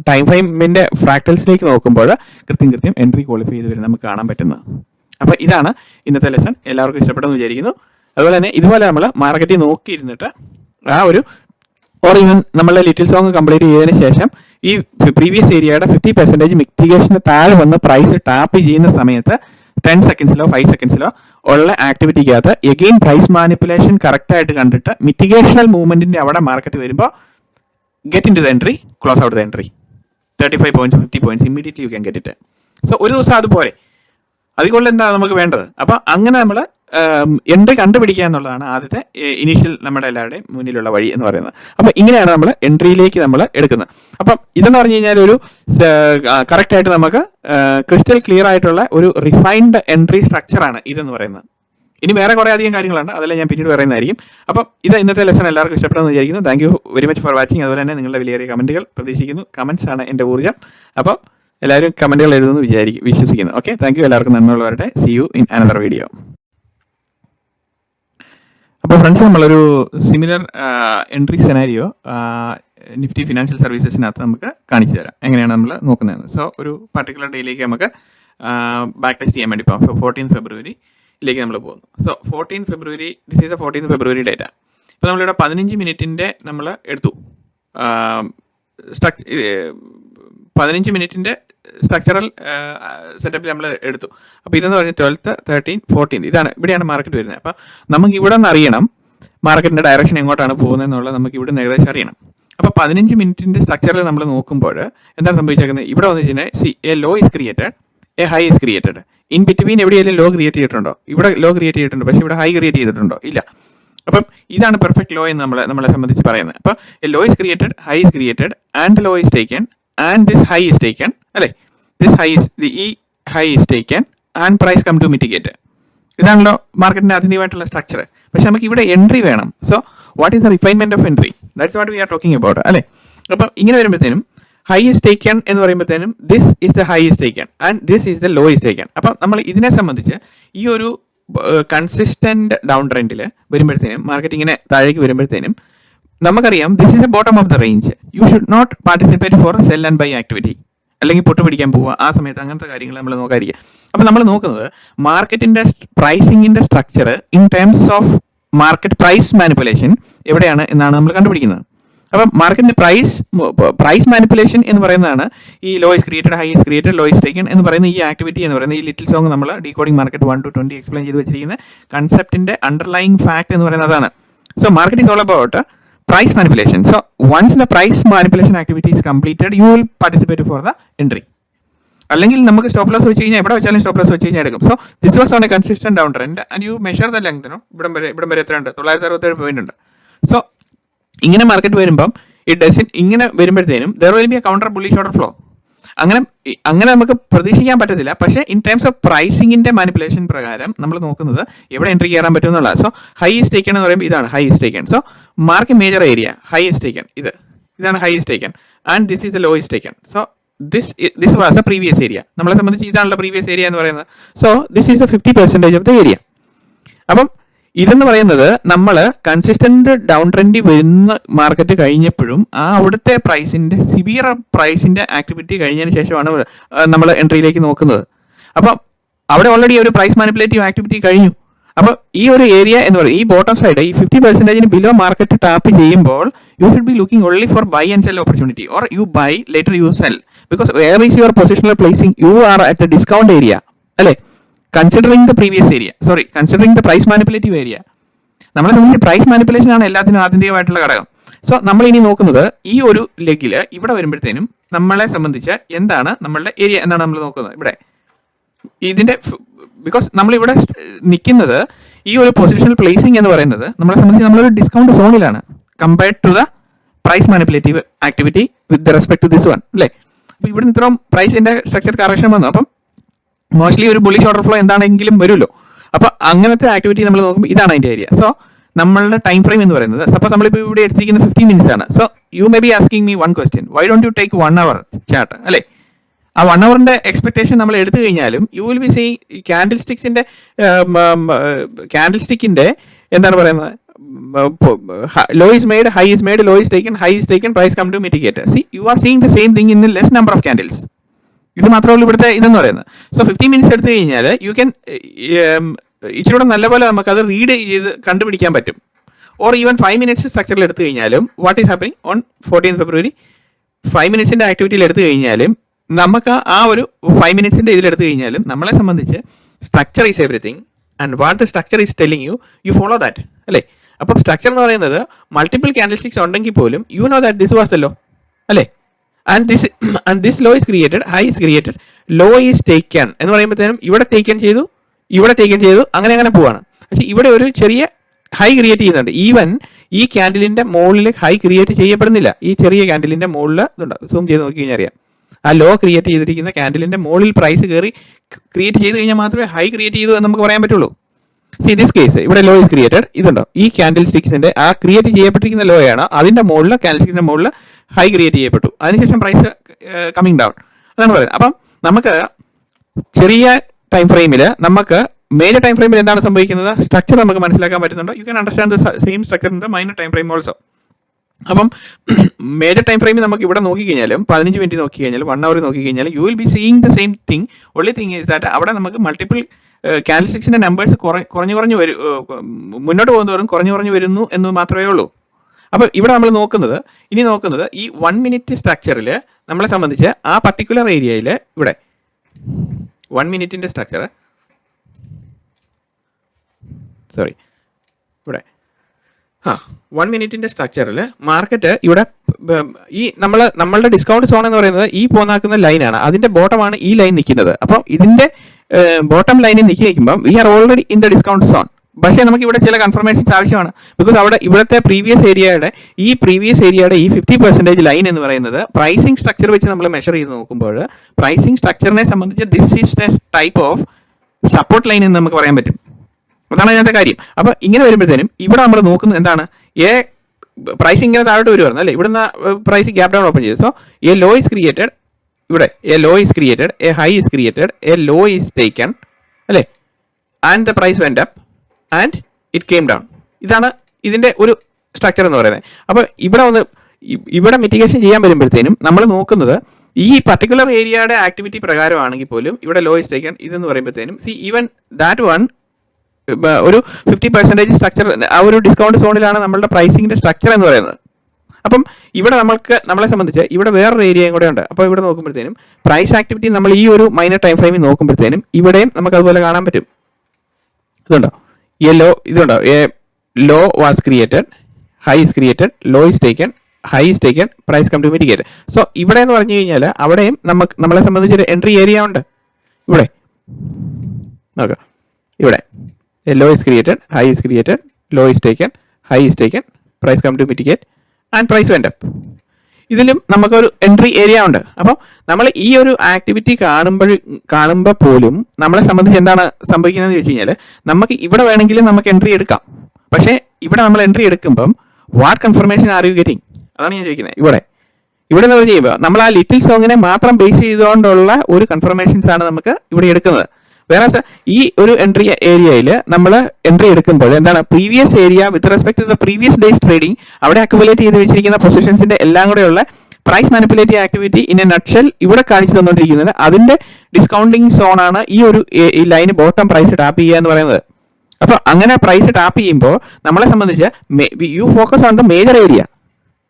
ടൈം ഫ്രെയിമിൻ്റെ ഫ്രാക്ടൽസിലേക്ക് നോക്കുമ്പോൾ കൃത്യം എൻട്രി ക്വാളിഫൈ ചെയ്ത് വരും നമുക്ക് കാണാൻ പറ്റുന്നത്. അപ്പോൾ ഇതാണ് ഇന്നത്തെ ലെസൺ. എല്ലാവർക്കും ഇഷ്ടപ്പെട്ടെന്ന് വിചാരിക്കുന്നു. അതുപോലെ തന്നെ ഇതുപോലെ നമ്മൾ മാർക്കറ്റിൽ നോക്കിയിരുന്നിട്ട് ആ ഒരു ഓർ ഈവൻ നമ്മളുടെ ലിറ്റിൽ സോങ് കംപ്ലീറ്റ് ചെയ്തതിന് ശേഷം ഈ പ്രീവിയസ് ഏരിയയുടെ 50% മിറ്റിഗേഷന് താഴെ വന്ന് പ്രൈസ് ടാപ്പ് ചെയ്യുന്ന സമയത്ത് 10 സെക്കൻഡ്സിലോ 5 സെക്കൻഡ്സിലോ ഉള്ള ആക്ടിവിറ്റിക്കകത്ത് എഗെയിൻ പ്രൈസ് മാനിപ്പുലേഷൻ കറക്റ്റായിട്ട് കണ്ടിട്ട് മിറ്റിഗേഷണൽ മൂവ്മെന്റിന്റെ അവിടെ മാർക്കറ്റ് വരുമ്പോൾ get into the entry, close out the entry. 35 points 50 points immediately you can get it. So ഒരു ദിവസം അതുപോലെ അതുകൊണ്ട് എന്താ നമുക്ക് വേണ്ടത്? അപ്പോൾ അങ്ങനെ നമ്മൾ എൻട്രി കണ്ടുപിടിക്കുക എന്നുള്ളതാണ് ആദ്യത്തെ ഇനീഷ്യൽ നമ്മുടെ എല്ലാവരുടെയും മുന്നിലുള്ള വഴി എന്ന് പറയുന്നത്. അപ്പോൾ ഇങ്ങനെയാണ് നമ്മൾ എൻട്രിയിലേക്ക് നമ്മൾ എടുക്കുന്നത്. അപ്പം ഇതെന്ന് പറഞ്ഞു കഴിഞ്ഞാൽ ഒരു കറക്റ്റായിട്ട് നമുക്ക് ക്രിസ്റ്റൽ ക്ലിയർ ആയിട്ടുള്ള ഒരു റിഫൈൻഡ് എൻട്രി സ്ട്രക്ചറാണ് ഇതെന്ന് പറയുന്നത്. ഇനി വേറെ കുറേ അധികം കാര്യങ്ങളുണ്ട്, അതെല്ലാം ഞാൻ പിന്നീട് പറയുന്നതായിരിക്കും. അപ്പം ഇത് ഇന്നത്തെ ലെസൺ എല്ലാവർക്കും ഇഷ്ടപ്പെട്ടെന്ന് വിചാരിക്കുന്നു. Thank you very much for watching. അതുപോലെ തന്നെ നിങ്ങളുടെ വിലയേറിയ കമൻറ്റുകൾ പ്രതീക്ഷിക്കുന്നു. കമൻസ് ആണ് എൻ്റെ ഊർജ്ജം. അപ്പം എല്ലാവരും കമൻറ്റുകൾ എഴുതുന്നു വിശ്വസിക്കുന്നു. Okay, thank you. എല്ലാവർക്കും നന്മയുള്ളവരുടെ. See you in another video. അപ്പോൾ ഫ്രണ്ട്സ്, നമ്മളൊരു similar entry scenario Nifty financial സർവീസസിനകത്ത് നമുക്ക് കാണിച്ചു തരാം എങ്ങനെയാണ് നമ്മൾ നോക്കുന്നത്. സോ ഒരു പർട്ടിക്കുലർ ഡേയിലേക്ക് നമുക്ക് ബാക്ക് ടെസ്റ്റ് ചെയ്യാൻ വേണ്ടി പോകാം. 14 ഫെബ്രുവരിയിലേക്ക് നമ്മൾ പോകുന്നു. So 14 February, this is A 14 February data. ഇപ്പോൾ നമ്മളിവിടെ 15 മിനിറ്റിൻ്റെ നമ്മൾ എടുത്തു, 15 മിനിറ്റിൻ്റെ സ്ട്രക്ചറൽ സെറ്റപ്പിൽ നമ്മൾ എടുത്തു. അപ്പോൾ ഇതെന്ന് പറഞ്ഞാൽ 12th 13th 14th ഇതാണ്, ഇവിടെയാണ് മാർക്കറ്റ് വരുന്നത്. അപ്പോൾ നമുക്ക് ഇവിടെ നിന്ന് അറിയണം മാർക്കറ്റിൻ്റെ ഡയറക്ഷൻ എങ്ങോട്ടാണ് പോകുന്നത് എന്നുള്ളത് നമുക്ക് ഇവിടെ നിന്ന് ഏകദേശം അറിയണം. അപ്പോൾ 15 മിനിറ്റിൻ്റെ സ്ട്രക്ചറിൽ നമ്മൾ നോക്കുമ്പോൾ എന്താണ് സംഭവിച്ചേക്കുന്നത്? ഇവിടെ വന്നു കഴിഞ്ഞാൽ a low is created, a high is created. In between എവിടെയെങ്കിലും ലോ ക്രിയേറ്റ് ചെയ്തിട്ടുണ്ടോ? ഇവിടെ ലോ ക്രിയേറ്റ് ചെയ്തിട്ടുണ്ട്, പക്ഷേ ഇവിടെ ഹൈ ക്രിയേറ്റ് ചെയ്തിട്ടുണ്ടോ? ഇല്ല. അപ്പം ഇതാണ് പെർഫെക്റ്റ് ലോ എന്ന് നമ്മളെ സംബന്ധിച്ച് പറയുന്നത്. അപ്പോൾ a low is created, high is created and low is taken and this high is taken, അല്ലേ? this high is ഈ high is taken and price come to mitigate. ഇതാണല്ലോ മാർക്കറ്റിന്റെ ആത്യന്തികമായിട്ടുള്ള സ്ട്രക്ചർ. പക്ഷെ നമുക്ക് ഇവിടെ എൻട്രി വേണം. So what is the refinement of entry? That's what we are talking about, അല്ലേ? അപ്പം ഇങ്ങനെ വരുമ്പോഴത്തേനും ഹൈ ഇസ് ടേക്കൺ എന്ന് പറയുമ്പോഴത്തേനും this is the high is taken and this is the low is taken. അപ്പം നമ്മൾ ഇതിനെ സംബന്ധിച്ച് ഈ ഒരു കൺസിസ്റ്റന്റ് ഡൗൺ ട്രെൻഡിൽ വരുമ്പോഴത്തേനും മാർക്കറ്റ് ഇങ്ങനെ താഴേക്ക് വരുമ്പോഴത്തേനും നമുക്കറിയാം this is a bottom of the range. You should not participate for sell and buy activity, അല്ലെങ്കിൽ പൊട്ട് പിടിക്കാൻ പോവുക ആ സമയത്ത്, അങ്ങനത്തെ കാര്യങ്ങൾ നമ്മൾ നോക്കാതിരിക്കുക. അപ്പോൾ നമ്മൾ നോക്കുന്നത് മാർക്കറ്റിന്റെ പ്രൈസിങ്ങിന്റെ structure in terms of market price manipulation എവിടെയാണ് എന്നാണ് നമ്മൾ കണ്ടുപിടിക്കുന്നത്. അപ്പം മാർക്കറ്റിന്റെ പ്രൈസ് മാനിപ്പുലേഷൻ എന്ന് പറയുന്നതാണ് ഈ low is created, high is created, low is taken എന്ന് പറയുന്ന ഈ ആക്ടിവിറ്റി എന്ന് പറയുന്ന ഈ ലിറ്റിൽ സോങ് നമ്മൾ ഡീകോഡിംഗ് മാർക്കറ്റ് 1 to 20 എക്സ്പ്ലെയിൻ ചെയ്ത് വെച്ചിരിക്കുന്ന കൺസെപ്റ്റിന്റെ അണ്ടർലൈങ് ഫാക്ട് എന്ന് പറയുന്നത് അതാണ്. So market is all about price manipulation. So once the price manipulation activity is completed, you will participate for the entry. അല്ലെങ്കിൽ നമുക്ക് സ്റ്റോപ്പ് ലോസ് വെച്ച് കഴിഞ്ഞാൽ എവിടെ വെച്ചാലും സ്റ്റോപ്പ് ലോസ് വെച്ച് കഴിഞ്ഞാൽ എടുക്കും. So this was on a consistent down trend and you measure the length. ഇവിടം വരെ എത്രയുണ്ട്? 967 പോയിന്റ് ഉണ്ട്. സോ ഇങ്ങനെ മാർക്കറ്റ് വരുമ്പം ഇങ്ങനെ വരുമ്പോഴത്തേനും there will be A counter bullish order flow. അങ്ങനെ നമുക്ക് പ്രതീക്ഷിക്കാൻ പറ്റത്തില്ല. പക്ഷേ ഇൻ ടേംസ് ഓഫ് പ്രൈസിങ്ങിന്റെ മാനിപ്പുലേഷൻ പ്രകാരം നമ്മൾ നോക്കുന്നത് എവിടെ എൻട്രി കയറാൻ പറ്റും എന്നുള്ളത്. സോ ഹൈ ഇസ് ടേക്കൺ എന്ന് പറയുമ്പോൾ ഇതാണ് high is taken. So mark major area high is taken, ഇത് ഇതാണ് highest taken and this is the lowest taken. So this was a previous area. നമ്മളെ സംബന്ധിച്ച് ഇതാണല്ലോ പ്രീവിയസ് ഏരിയ എന്ന് പറയുന്നത്. So this is a 50% of the area. അപ്പം ഇതെന്ന് പറയുന്നത് നമ്മൾ കൺസിസ്റ്റന്റ് ഡൗൺ ട്രെൻഡ് വരുന്ന മാർക്കറ്റ് കഴിഞ്ഞപ്പോഴും അവിടുത്തെ പ്രൈസിന്റെ സിവിയർ പ്രൈസിന്റെ ആക്ടിവിറ്റി കഴിഞ്ഞതിന് ശേഷമാണ് നമ്മൾ എൻട്രിയിലേക്ക് നോക്കുന്നത്. അപ്പം അവിടെ ഓൾറെഡി ഒരു പ്രൈസ് മാനിപ്പുലേറ്റീവ് ആക്ടിവിറ്റി കഴിഞ്ഞു. അപ്പോൾ ഈ ഒരു ഏരിയ എന്ന് പറയുന്നത് ഈ ബോട്ടം സൈഡ് ഈ 50% ബിലോ മാർക്കറ്റ് ടാപ്പ് ചെയ്യുമ്പോൾ you should be looking only for buy and sell opportunity, or you buy later you sell, because where is your positional placing, you are at a discount area അല്ലേ, considering the previous area, considering the price manipulative area. നമ്മളെ സംബന്ധിച്ച് price manipulation ആണ് എല്ലാത്തിനും ആത്യന്തികമായിട്ടുള്ള ഘടകം. So നമ്മൾ ഇനി നോക്കുന്നത് ഈ ഒരു ലെഗിൽ ഇവിടെ വരുമ്പോഴത്തേനും നമ്മളെ സംബന്ധിച്ച് എന്താണ് നമ്മളുടെ ഏരിയ എന്നാണ് നമ്മൾ നോക്കുന്നത്. ഇവിടെ ഇതിന്റെ ബിക്കോസ് നമ്മളിവിടെ നിൽക്കുന്നത് ഈ ഒരു പൊസിഷണൽ പ്ലേസിംഗ് എന്ന് പറയുന്നത് നമ്മളെ സംബന്ധിച്ച് നമ്മളൊരു ഡിസ്കൗണ്ട് സോണിലാണ് compared to the price manipulative activity with respect to this one അല്ലേ. അപ്പോൾ ഇവിടുന്ന് ഇത്രയും പ്രൈസിന്റെ സ്ട്രക്ചർ കറക്ഷൻ വന്നു. അപ്പം മോസ്റ്റ്ലി ഒരു ബുള്ളിഷ് ഓർഡർ ഫ്ലോ എന്താണെങ്കിലും വരുമല്ലോ. അപ്പോൾ അങ്ങനത്തെ ആക്ടിവിറ്റി നമ്മൾ നോക്കുമ്പോൾ ഇതാണ് അതിന്റെ ഏരിയ. സോ നമ്മളുടെ ടൈം ഫ്രെയിം എന്ന് പറയുന്നത് സപ്പോസ് നമ്മളിപ്പോൾ ഇവിടെ എടുത്തിരിക്കുന്ന 15 minutes ആണ്. So you may be asking me one question, why don't you take 1 hour chart അല്ലേ. ആ 1 hourന്റെ എക്സ്പെക്ടേഷൻ നമ്മൾ എടുത്തു കഴിഞ്ഞാലും you will be see candle സ്റ്റിക്കിന്റെ എന്താണ് പറയുന്നത്, low is made, high is made, low is taken, price come to mitigate. See, you are seeing the same thing in a less number of candles. ഇത് മാത്രമല്ല ഇവിടുത്തെ ഇതെന്ന് പറയുന്നത്. So 15 minutes എടുത്തു കഴിഞ്ഞാൽ യു ക്യാൻ ഇച്ചിരൂടെ നല്ലപോലെ നമുക്കത് റീഡ് ചെയ്ത് കണ്ടുപിടിക്കാൻ പറ്റും. ഓർ ഈവൻ 5 minutes സ്ട്രക്ചറിൽ എടുത്തു കഴിഞ്ഞാലും what is happening on 14th February 5 minutesന്റെ ആക്ടിവിറ്റിയിൽ എടുത്തു കഴിഞ്ഞാലും നമുക്ക് ആ ഒരു 5 minutesന്റെ ഇതിലെടുത്തു കഴിഞ്ഞാലും നമ്മളെ സംബന്ധിച്ച് structure is everything and what the structure is telling you follow that അല്ലേ. അപ്പം സ്ട്രക്ചർ എന്ന് പറയുന്നത് മൾട്ടിപ്പിൾ ക്യാൻഡിൽ സ്റ്റിക്സ് ഉണ്ടെങ്കിൽ പോലും you know that this was a low അല്ലേ, and this low is created, high is created, low is taken എന്ന് പറയുമ്പോഴത്തേനും ഇവിടെ ടേക്കൺ ചെയ്തു, അങ്ങനെ പോവാണ്. പക്ഷേ ഇവിടെ ഒരു ചെറിയ ഹൈ ക്രിയേറ്റ് ചെയ്യുന്നുണ്ട്. ഈവൻ ഈ ക്യാൻഡിലിന്റെ മുകളിൽ ഹൈ ക്രിയേറ്റ് ചെയ്യപ്പെടുന്നില്ല. ഈ ചെറിയ ക്യാൻഡിലിന്റെ മുകളിൽ ഇതുണ്ട്, സൂം ചെയ്ത് നോക്കി കഴിഞ്ഞാൽ അറിയാം. ആ ലോ ക്രിയേറ്റ് ചെയ്തിരിക്കുന്ന ക്യാൻഡിലിന്റെ മുകളിൽ പ്രൈസ് കയറി ക്രിയേറ്റ് ചെയ്ത് കഴിഞ്ഞാൽ മാത്രമേ ഹൈ ക്രിയേറ്റ് ചെയ്തു എന്ന് നമുക്ക് പറയാൻ പറ്റുള്ളൂ. സി ദിസ് കേസ് ഇവിടെ ലോ ഇസ് ക്രിയേറ്റഡ്, ഇതുണ്ടോ ഈ ക്യാൻഡിൽ സ്റ്റിക്സിന്റെ ആ ക്രിയേറ്റ് ചെയ്യപ്പെട്ടിരിക്കുന്ന ലോ ആണ്, അതിന്റെ മുകളിൽ ക്യാൻഡിൽ സ്റ്റിക്സിന്റെ മുകളിൽ ഹൈ ക്രിയേറ്റ് ചെയ്യപ്പെട്ടു, അതിനുശേഷം പ്രൈസ് കമ്മിങ് ഡൗൺ അതാണ് പറയുന്നത്. അപ്പം നമുക്ക് ചെറിയ ടൈം ഫ്രെയിമിൽ നമുക്ക് മേജർ ടൈം ഫ്രെയിമിൽ എന്താണ് സംഭവിക്കുന്നത് സ്ട്രക്ചർ നമുക്ക് മനസ്സിലാക്കാൻ പറ്റുന്നുണ്ടോ. You can understand the same structure in the minor time frame also. അപ്പം മേജർ ടൈം ഫ്രെയിമിൽ നമുക്ക് ഇവിടെ നോക്കിക്കഴിഞ്ഞാലും 15 minutes നോക്കിക്കഴിഞ്ഞാലും 1 hour നോക്കിക്കഴിഞ്ഞാലും you will be seeing the same thing. Only thing is that അവിടെ നമുക്ക് മൾട്ടിപ്പിൾ ക്യാൻഡിൽ സ്റ്റിക്സിന്റെ നമ്പേഴ്സ് കുറഞ്ഞു വരും, മുന്നോട്ട് പോകുന്നവരും കുറഞ്ഞു വരുന്നു എന്ന് മാത്രമേ ഉള്ളൂ. അപ്പോൾ ഇവിടെ നമ്മൾ നോക്കുന്നത് ഈ 1 minute സ്ട്രക്ചറിൽ നമ്മളെ സംബന്ധിച്ച് ആ പർട്ടിക്കുലർ ഏരിയയിൽ ഇവിടെ 1 minute സ്ട്രക്ചർ ഇവിടെ 1 minute സ്ട്രക്ചറിൽ മാർക്കറ്റ് ഇവിടെ ഈ നമ്മളുടെ ഡിസ്കൗണ്ട് സോൺ എന്ന് പറയുന്നത് ഈ പോന്നാക്കുന്ന ലൈനാണ്, അതിന്റെ ബോട്ടമാണ് ഈ ലൈൻ നിൽക്കുന്നത്. അപ്പോൾ ഇതിന്റെ ബോട്ടം ലൈനിൽ നിൽക്കുമ്പോൾ we are already in the discount zone. പക്ഷേ നമുക്ക് ഇവിടെ ചില കൺഫർമേഷൻസ് ആവശ്യമാണ്. ബിക്കോസ് ഇവിടുത്തെ പ്രീവിയസ് ഏരിയയുടെ ഈ 50% ലൈൻ എന്ന് പറയുന്നത് പ്രൈസിംഗ് സ്ട്രക്ചർ വെച്ച് നമ്മൾ മെഷർ ചെയ്ത് നോക്കുമ്പോൾ പ്രൈസിംഗ് സ്ട്രക്ചറിനെ സംബന്ധിച്ച് this is the type of support line എന്ന് നമുക്ക് പറയാൻ പറ്റും. അതാണ് അതിനകത്തെ കാര്യം. അപ്പോൾ ഇങ്ങനെ വരുമ്പോഴത്തേനും ഇവിടെ നമ്മൾ നോക്കുന്നത് എന്താണ്, പ്രൈസ് ഇങ്ങനെ താഴോട്ട് വരുവായിരുന്നു അല്ലേ, ഇവിടുന്ന് പ്രൈസ് ഗ്യാപ് ഡൗൺ ഓപ്പൺ ചെയ്തു. So a low is created, ഇവിടെ a low is created, a high is created, a low is taken അല്ലേ, and the price went up and it came down. ഇതാണ് ഇതിന്റെ ഒരു സ്ട്രക്ചർ എന്ന് പറയുന്നത്. അപ്പോൾ ഇവിടെ മിറ്റിഗേഷൻ ചെയ്യാൻ വരുമ്പോഴത്തേനും നമ്മൾ നോക്കുന്നത് ഈ പർട്ടിക്കുലർ ഏരിയയുടെ ആക്ടിവിറ്റി പ്രകാരമാണെങ്കിൽ പോലും ഇവിടെ ലോ ഈസ് ടേക്കൺ ഇതെന്ന് പറയുമ്പോഴത്തേനും സി ഈവൻ ദാറ്റ് വൺ ഒരു 50% സ്ട്രക്ചർ ആ ഒരു ഡിസ്കൗണ്ട് സോണിലാണ് നമ്മളുടെ പ്രൈസിങ്ങിന്റെ സ്ട്രക്ചർ എന്ന് പറയുന്നത്. അപ്പം ഇവിടെ നമ്മളെ സംബന്ധിച്ച് ഇവിടെ വേറൊരു ഏരിയയും കൂടെ ഉണ്ട്. അപ്പോൾ ഇവിടെ നോക്കുമ്പോഴത്തേനും പ്രൈസ് ആക്ടിവിറ്റി നമ്മൾ ഈ ഒരു മൈനർ ടൈം ഫ്രെയിമിൽ നോക്കുമ്പോഴത്തേനും ഇവിടെയും നമുക്ക് അതുപോലെ കാണാൻ പറ്റും. ഇതുണ്ടോ ഇതുണ്ടോ a low was created, high is created, low is taken, high is taken, price come to mitigate. So ഇവിടെ എന്ന് പറഞ്ഞു കഴിഞ്ഞാൽ അവിടെയും നമ്മളെ സംബന്ധിച്ചൊരു എൻട്രി ഏരിയ ഉണ്ട്. ഇവിടെ നോക്കാം, ഇവിടെ low is created, high is created, low is taken, high is taken, price come to mitigate and price went up. ഇതിലും നമുക്കൊരു എൻട്രി ഏരിയ ഉണ്ട്. അപ്പം നമ്മൾ ഈ ഒരു ആക്ടിവിറ്റി കാണുമ്പോൾ പോലും നമ്മളെ സംബന്ധിച്ച് എന്താണ് സംഭവിക്കുന്നതെന്ന് ചോദിച്ചു കഴിഞ്ഞാൽ നമുക്ക് ഇവിടെ വേണമെങ്കിലും നമുക്ക് എൻട്രി എടുക്കാം. പക്ഷേ ഇവിടെ നമ്മൾ എൻട്രി എടുക്കുമ്പം what confirmation R you getting, അതാണ് ഞാൻ ചോദിക്കുന്നത്. ഇവിടെ ഇവിടെ നമ്മൾ ചെയ്യുമ്പോൾ നമ്മൾ ആ ലിറ്റിൽ സോങ്ങിനെ മാത്രം ബേസ് ചെയ്തുകൊണ്ടുള്ള ഒരു കൺഫർമേഷൻസ് ആണ് നമുക്ക് ഇവിടെ എടുക്കുന്നത്. വേറെ ഈ ഒരു എൻട്രി ഏരിയയിൽ നമ്മൾ എൻട്രി എടുക്കുമ്പോൾ എന്താണ് previous area with respect to the previous days trading അവിടെ അക്യുമുലേറ്റ് ചെയ്ത് വെച്ചിരിക്കുന്ന പൊസിഷൻസിന്റെ എല്ലാം കൂടെയുള്ള price manipulative activity in a nutshell ഇവിടെ കാണിച്ചു തന്നുകൊണ്ടിരിക്കുന്നത് അതിന്റെ ഡിസ്കൗണ്ടിങ് സോൺ ആണ് ഈ ലൈന് ബോട്ടം പ്രൈസ് ടാപ്പ് ചെയ്യുക എന്ന് പറയുന്നത്. അപ്പോൾ അങ്ങനെ പ്രൈസ് ടാപ്പ് ചെയ്യുമ്പോൾ നമ്മളെ സംബന്ധിച്ച് you focus on the major area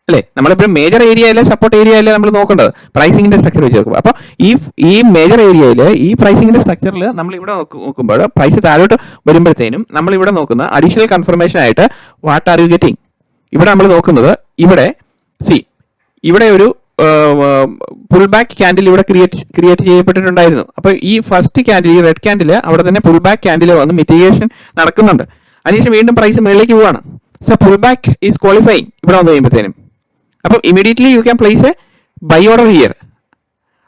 അല്ലേ. നമ്മളിപ്പോൾ മേജർ ഏരിയയിലെ സപ്പോർട്ട് ഏരിയയിലെ നമ്മൾ നോക്കേണ്ടത് പ്രൈസിങ്ങിന്റെ സ്ട്രക്ചർ വെച്ച് നോക്കുമ്പോൾ. അപ്പോൾ ഈ മേജർ ഏരിയയിൽ ഈ പ്രൈസിങ്ങിന്റെ സ്ട്രക്ചറിൽ നമ്മൾ ഇവിടെ നോക്കുമ്പോൾ പ്രൈസ് താഴോട്ട് വരുമ്പോഴത്തേനും നമ്മൾ ഇവിടെ നോക്കുന്ന അഡീഷണൽ കൺഫർമേഷൻ ആയിട്ട് വാട്ട് ആർ യു ഗെറ്റിംഗ് ഇവിടെ നമ്മൾ നോക്കുന്നത് ഇവിടെ ഒരു പുൾ ബാക്ക് ക്യാൻഡിൽ ഇവിടെ ക്രിയേറ്റ് ചെയ്യപ്പെട്ടിട്ടുണ്ടായിരുന്നു. അപ്പോൾ ഈ ഫസ്റ്റ് ക്യാൻഡിൽ ഈ റെഡ് ക്യാൻഡിൽ അവിടെ തന്നെ പുൾ ബാക്ക് ക്യാൻഡിൽ വന്ന് മിറ്റിഗേഷൻ നടക്കുന്നുണ്ട്. അതിനുശേഷം വീണ്ടും പ്രൈസ് മുകളിലേക്ക് പോവാണ്. So pull back is qualifying ഇവിടെ വന്നു കഴിയുമ്പോഴത്തേനും. അപ്പോൾ immediately you can place a buy order here.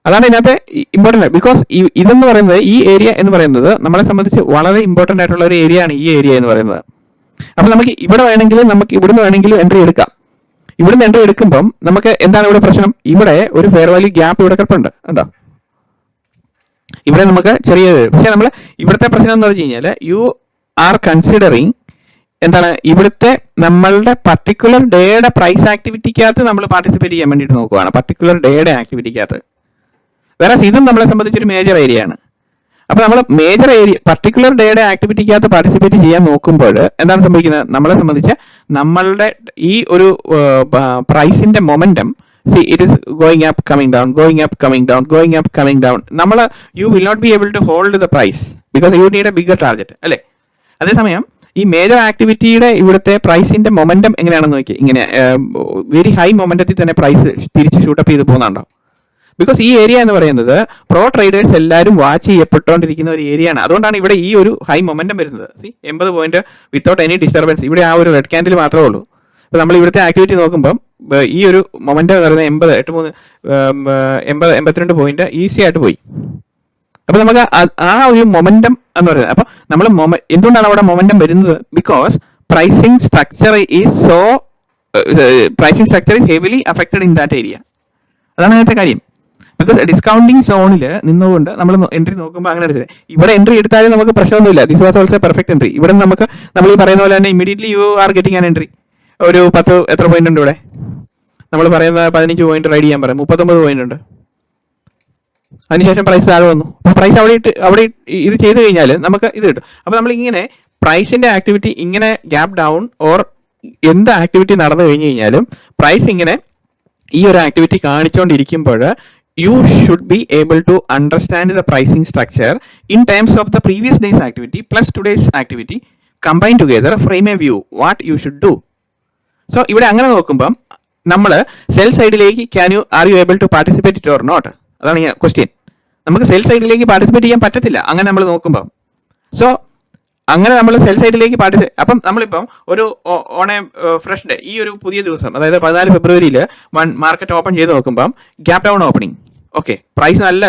അതാണ് ഇതിനകത്ത് ഇമ്പോർട്ടൻ്റ്. ബിക്കോസ് ഇതെന്ന് പറയുന്നത് ഈ ഏരിയ എന്ന് പറയുന്നത് നമ്മളെ സംബന്ധിച്ച് വളരെ ഇമ്പോർട്ടൻ്റ് ആയിട്ടുള്ള ഒരു ഏരിയ ആണ് ഈ ഏരിയ എന്ന് പറയുന്നത്. അപ്പോൾ നമുക്ക് ഇവിടെ വേണമെങ്കിലും നമുക്ക് ഇവിടുന്ന് വേണമെങ്കിലും എൻട്രി എടുക്കാം. ഇവിടുന്ന് എൻട്രി എടുക്കുമ്പം നമുക്ക് എന്താണ് ഇവിടെ പ്രശ്നം? ഇവിടെ ഒരു ഫെയർ വാല്യൂ ഗ്യാപ്പ് ഇവിടെ കിടപ്പുണ്ട് കണ്ടോ. ഇവിടെ നമുക്ക് ചെറിയത്, പക്ഷെ നമ്മൾ ഇവിടുത്തെ പ്രശ്നം എന്ന് പറഞ്ഞു കഴിഞ്ഞാൽ യു ആർ കൺസിഡറിങ് എന്താണ് ഇവിടുത്തെ നമ്മളുടെ പർട്ടിക്കുലർ ഡേയുടെ പ്രൈസ് ആക്ടിവിറ്റിക്കകത്ത് നമ്മൾ പാർട്ടിസിപ്പേറ്റ് ചെയ്യാൻ വേണ്ടിയിട്ട് നോക്കുകയാണ്, പർട്ടിക്കുലർ ഡേയുടെ ആക്ടിവിറ്റിക്കകത്ത്. വേറെ ഇതും നമ്മളെ സംബന്ധിച്ചൊരു മേജർ ഏരിയ ആണ്. അപ്പോൾ നമ്മൾ മേജർ ഏരിയ പർട്ടിക്കുലർ ഡേയുടെ ആക്ടിവിറ്റിക്കകത്ത് പാർട്ടിസിപ്പേറ്റ് ചെയ്യാൻ നോക്കുമ്പോൾ എന്താണ് സംഭവിക്കുന്നത്? നമ്മളെ സംബന്ധിച്ച് നമ്മളുടെ ഈ ഒരു പ്രൈസിന്റെ momentum it is going up coming down, going up coming down, going up coming down. നമ്മൾ you will not be able to hold the price because you need a bigger target അല്ലേ. അതേസമയം ഈ മേജർ ആക്ടിവിറ്റിയുടെ ഇവിടുത്തെ പ്രൈസിന്റെ momentum എങ്ങനെയാണെന്ന് നോക്കി, ഇങ്ങനെ very high മൊമെന്റത്തിൽ തന്നെ price തിരിച്ച് ഷൂട്ടപ്പ് ചെയ്ത് പോകുന്നുണ്ടോ? ബിക്കോസ് ഈ ഏരിയ എന്ന് പറയുന്നത് പ്രോ ട്രേഡേഴ്സ് എല്ലാവരും വാച്ച് ചെയ്യപ്പെട്ടുകൊണ്ടിരിക്കുന്ന ഒരു ഏരിയ ആണ്. അതുകൊണ്ടാണ് ഇവിടെ ഈ ഒരു ഹൈ മൊമെന്റം വരുന്നത്. 80 പോയിന്റ് വിത്തൗട്ട് എനി ഡിസ്റ്റർബൻസ്. ഇവിടെ ആ ഒരു റെഡ് ക്യാൻഡിൽ മാത്രമേ ഉള്ളൂ. അപ്പോൾ നമ്മൾ ഇവിടുത്തെ ആക്ടിവിറ്റി നോക്കുമ്പം ഈ ഒരു മൊമെന്റം എന്ന് പറയുന്നത് 82 പോയിന്റ് ഈസി ആയിട്ട് പോയി. അപ്പോൾ നമുക്ക് ആ ഒരു മൊമെന്റം എന്ന് പറയുന്നത്, അപ്പോൾ നമ്മൾ എന്തുകൊണ്ടാണ് അവിടെ മൊമെന്റം വരുന്നത്? Because pricing structure is heavily affected in that area. അതാണ് അങ്ങനത്തെ കാര്യം. ബിക്കോസ് ഡിസ്കൗണ്ടിങ് സോണിൽ നിന്നുകൊണ്ട് നമ്മൾ എൻട്രി നോക്കുമ്പോൾ അങ്ങനെ എടുത്തത് ഇവിടെ എൻട്രി എടുത്താലും നമുക്ക് പ്രശ്നമൊന്നുമില്ല. This was also perfect entry. ഇവിടെ നമുക്ക് നമ്മൾ ഈ പറയുന്ന പോലെ തന്നെ immediately you are getting an entry. ഒരു 10 എത്ര പോയിന്റ് ഉണ്ട് ഇവിടെ? നമ്മൾ പറയുന്ന 15 പോയിന്റ് റൈഡ് ചെയ്യാൻ പറയാം, 39 പോയിന്റ് ഉണ്ട്. അതിനുശേഷം പ്രൈസ് താഴെ വന്നു. അപ്പോൾ പ്രൈസ് അവിടെ ഇത് ചെയ്ത് കഴിഞ്ഞാൽ നമുക്ക് ഇത് കിട്ടും. അപ്പോൾ നമ്മൾ ഇങ്ങനെ പ്രൈസിന്റെ ആക്ടിവിറ്റി ഇങ്ങനെ ഗ്യാപ് ഡൗൺ ഓർ എന്ത് ആക്ടിവിറ്റി നടന്നു കഴിഞ്ഞ് കഴിഞ്ഞാലും പ്രൈസ് ഇങ്ങനെ ഈ ഒരു activity കാണിച്ചുകൊണ്ടിരിക്കുമ്പോൾ you should be able to understand the pricing structure in terms of the previous day's activity plus today's activity combined together, frame a view what you should do. So ഇവിടെ അങ്ങനെ നോക്കുമ്പം നമ്മൾ cell സൈഡിലേക്ക് are you able to participate it or not? അതാണ് ഈ question. നമുക്ക് cell സൈഡിലേക്ക് participate ചെയ്യാൻ പറ്റത്തില്ല അങ്ങനെ നമ്മൾ നോക്കുമ്പം. സോ അങ്ങനെ നമ്മൾ സെൽ സൈഡിലേക്ക് അപ്പം നമ്മളിപ്പം ഒരു ഓൺ എ ഫ്രഷ് ഡേ ഈ ഒരു പുതിയ ദിവസം അതായത് 14 ഫെബ്രുവരിയിൽ മാർക്കറ്റ് ഓപ്പൺ ചെയ്ത് നോക്കുമ്പം gap down opening. Okay, price നല്ല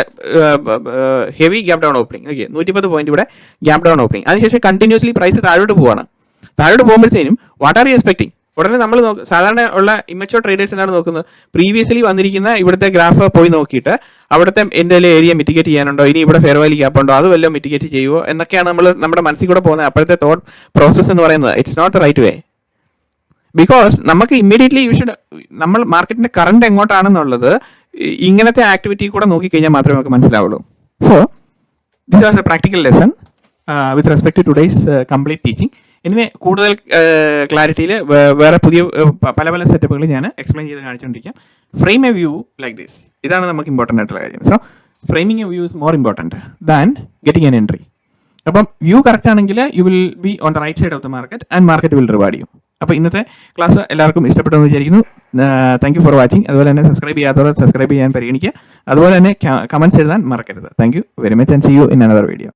heavy gap down opening. Okay, 110 point ഇവിടെ ഗ്യാപ് ഡൗൺ ഓപ്പണിംഗ്. അതിനുശേഷം കണ്ടിന്യൂസ്ലി പ്രൈസ് താഴോട്ട് പോവാണ്. താഴോട്ട് പോകുമ്പോഴത്തേനും വാട്ട് ആർ യു എക്സ്പെക്ടിങ്? ഉടനെ നമ്മൾ സാധാരണ ഉള്ള ഇമ്മച്വർ ട്രേഡേഴ്സ് എന്താണ് നോക്കുന്നത്? പ്രീവിയസ്ലി വന്നിരിക്കുന്ന ഇവിടുത്തെ ഗ്രാഫ് പോയി നോക്കിയിട്ട് അവിടുത്തെ എന്തെങ്കിലും ഏരിയ മിറ്റിഗേറ്റ് ചെയ്യാനുണ്ടോ, ഇനി ഇവിടെ ഫെയർ വാല്യൂ ഗ്യാപ്പ് ഉണ്ടോ, അത് വല്ലതും മിറ്റിഗേറ്റ് ചെയ്യുമോ എന്നൊക്കെയാണ് നമ്മൾ നമ്മുടെ മനസ്സിൽ കൂടെ പോകുന്നത്. അപ്പോഴത്തെ തോട്ട് പ്രോസസ് എന്ന് പറയുന്നത് it's not the right way. Because നമുക്ക് ഇമ്മീഡിയറ്റ്ലി നമ്മൾ മാർക്കറ്റിന്റെ കറണ്ട് എങ്ങോട്ടാണെന്നുള്ളത് ഇങ്ങനത്തെ ആക്ടിവിറ്റി കൂടെ നോക്കിക്കഴിഞ്ഞാൽ മാത്രമേ നമുക്ക് മനസ്സിലാവുള്ളൂ. So this was a practical lesson with respect to today's complete teaching. ഇനി കൂടുതൽ ക്ലാരിറ്റിയിൽ വേറെ പുതിയ പല സെറ്റപ്പുകൾ ഞാൻ എക്സ്പ്ലെയിൻ ചെയ്ത് കാണിച്ചുകൊണ്ടിരിക്കാം. Frame a view like this, ഇതാണ് നമുക്ക് ഇമ്പോർട്ടൻ്റ് ആയിട്ടുള്ള കാര്യം. So framing a view is more important than getting an entry. അപ്പം വ്യൂ കറക്റ്റ് ആണെങ്കിൽ you will be on the right side of the market and market will reward you. അപ്പോൾ ഇന്നത്തെ class എല്ലാവർക്കും ഇഷ്ടപ്പെട്ടെന്ന് വിചാരിക്കുന്നു. Thank you for watching. അതുപോലെ തന്നെ subscribe ചെയ്യാത്തവർ സബ്സ്ക്രൈബ് ചെയ്യാൻ പരിഗണിക്കുക. അതുപോലെ തന്നെ കമൻറ്റ്സ് എഴുതാൻ മറക്കരുത്. Thank you very much and see you in another video.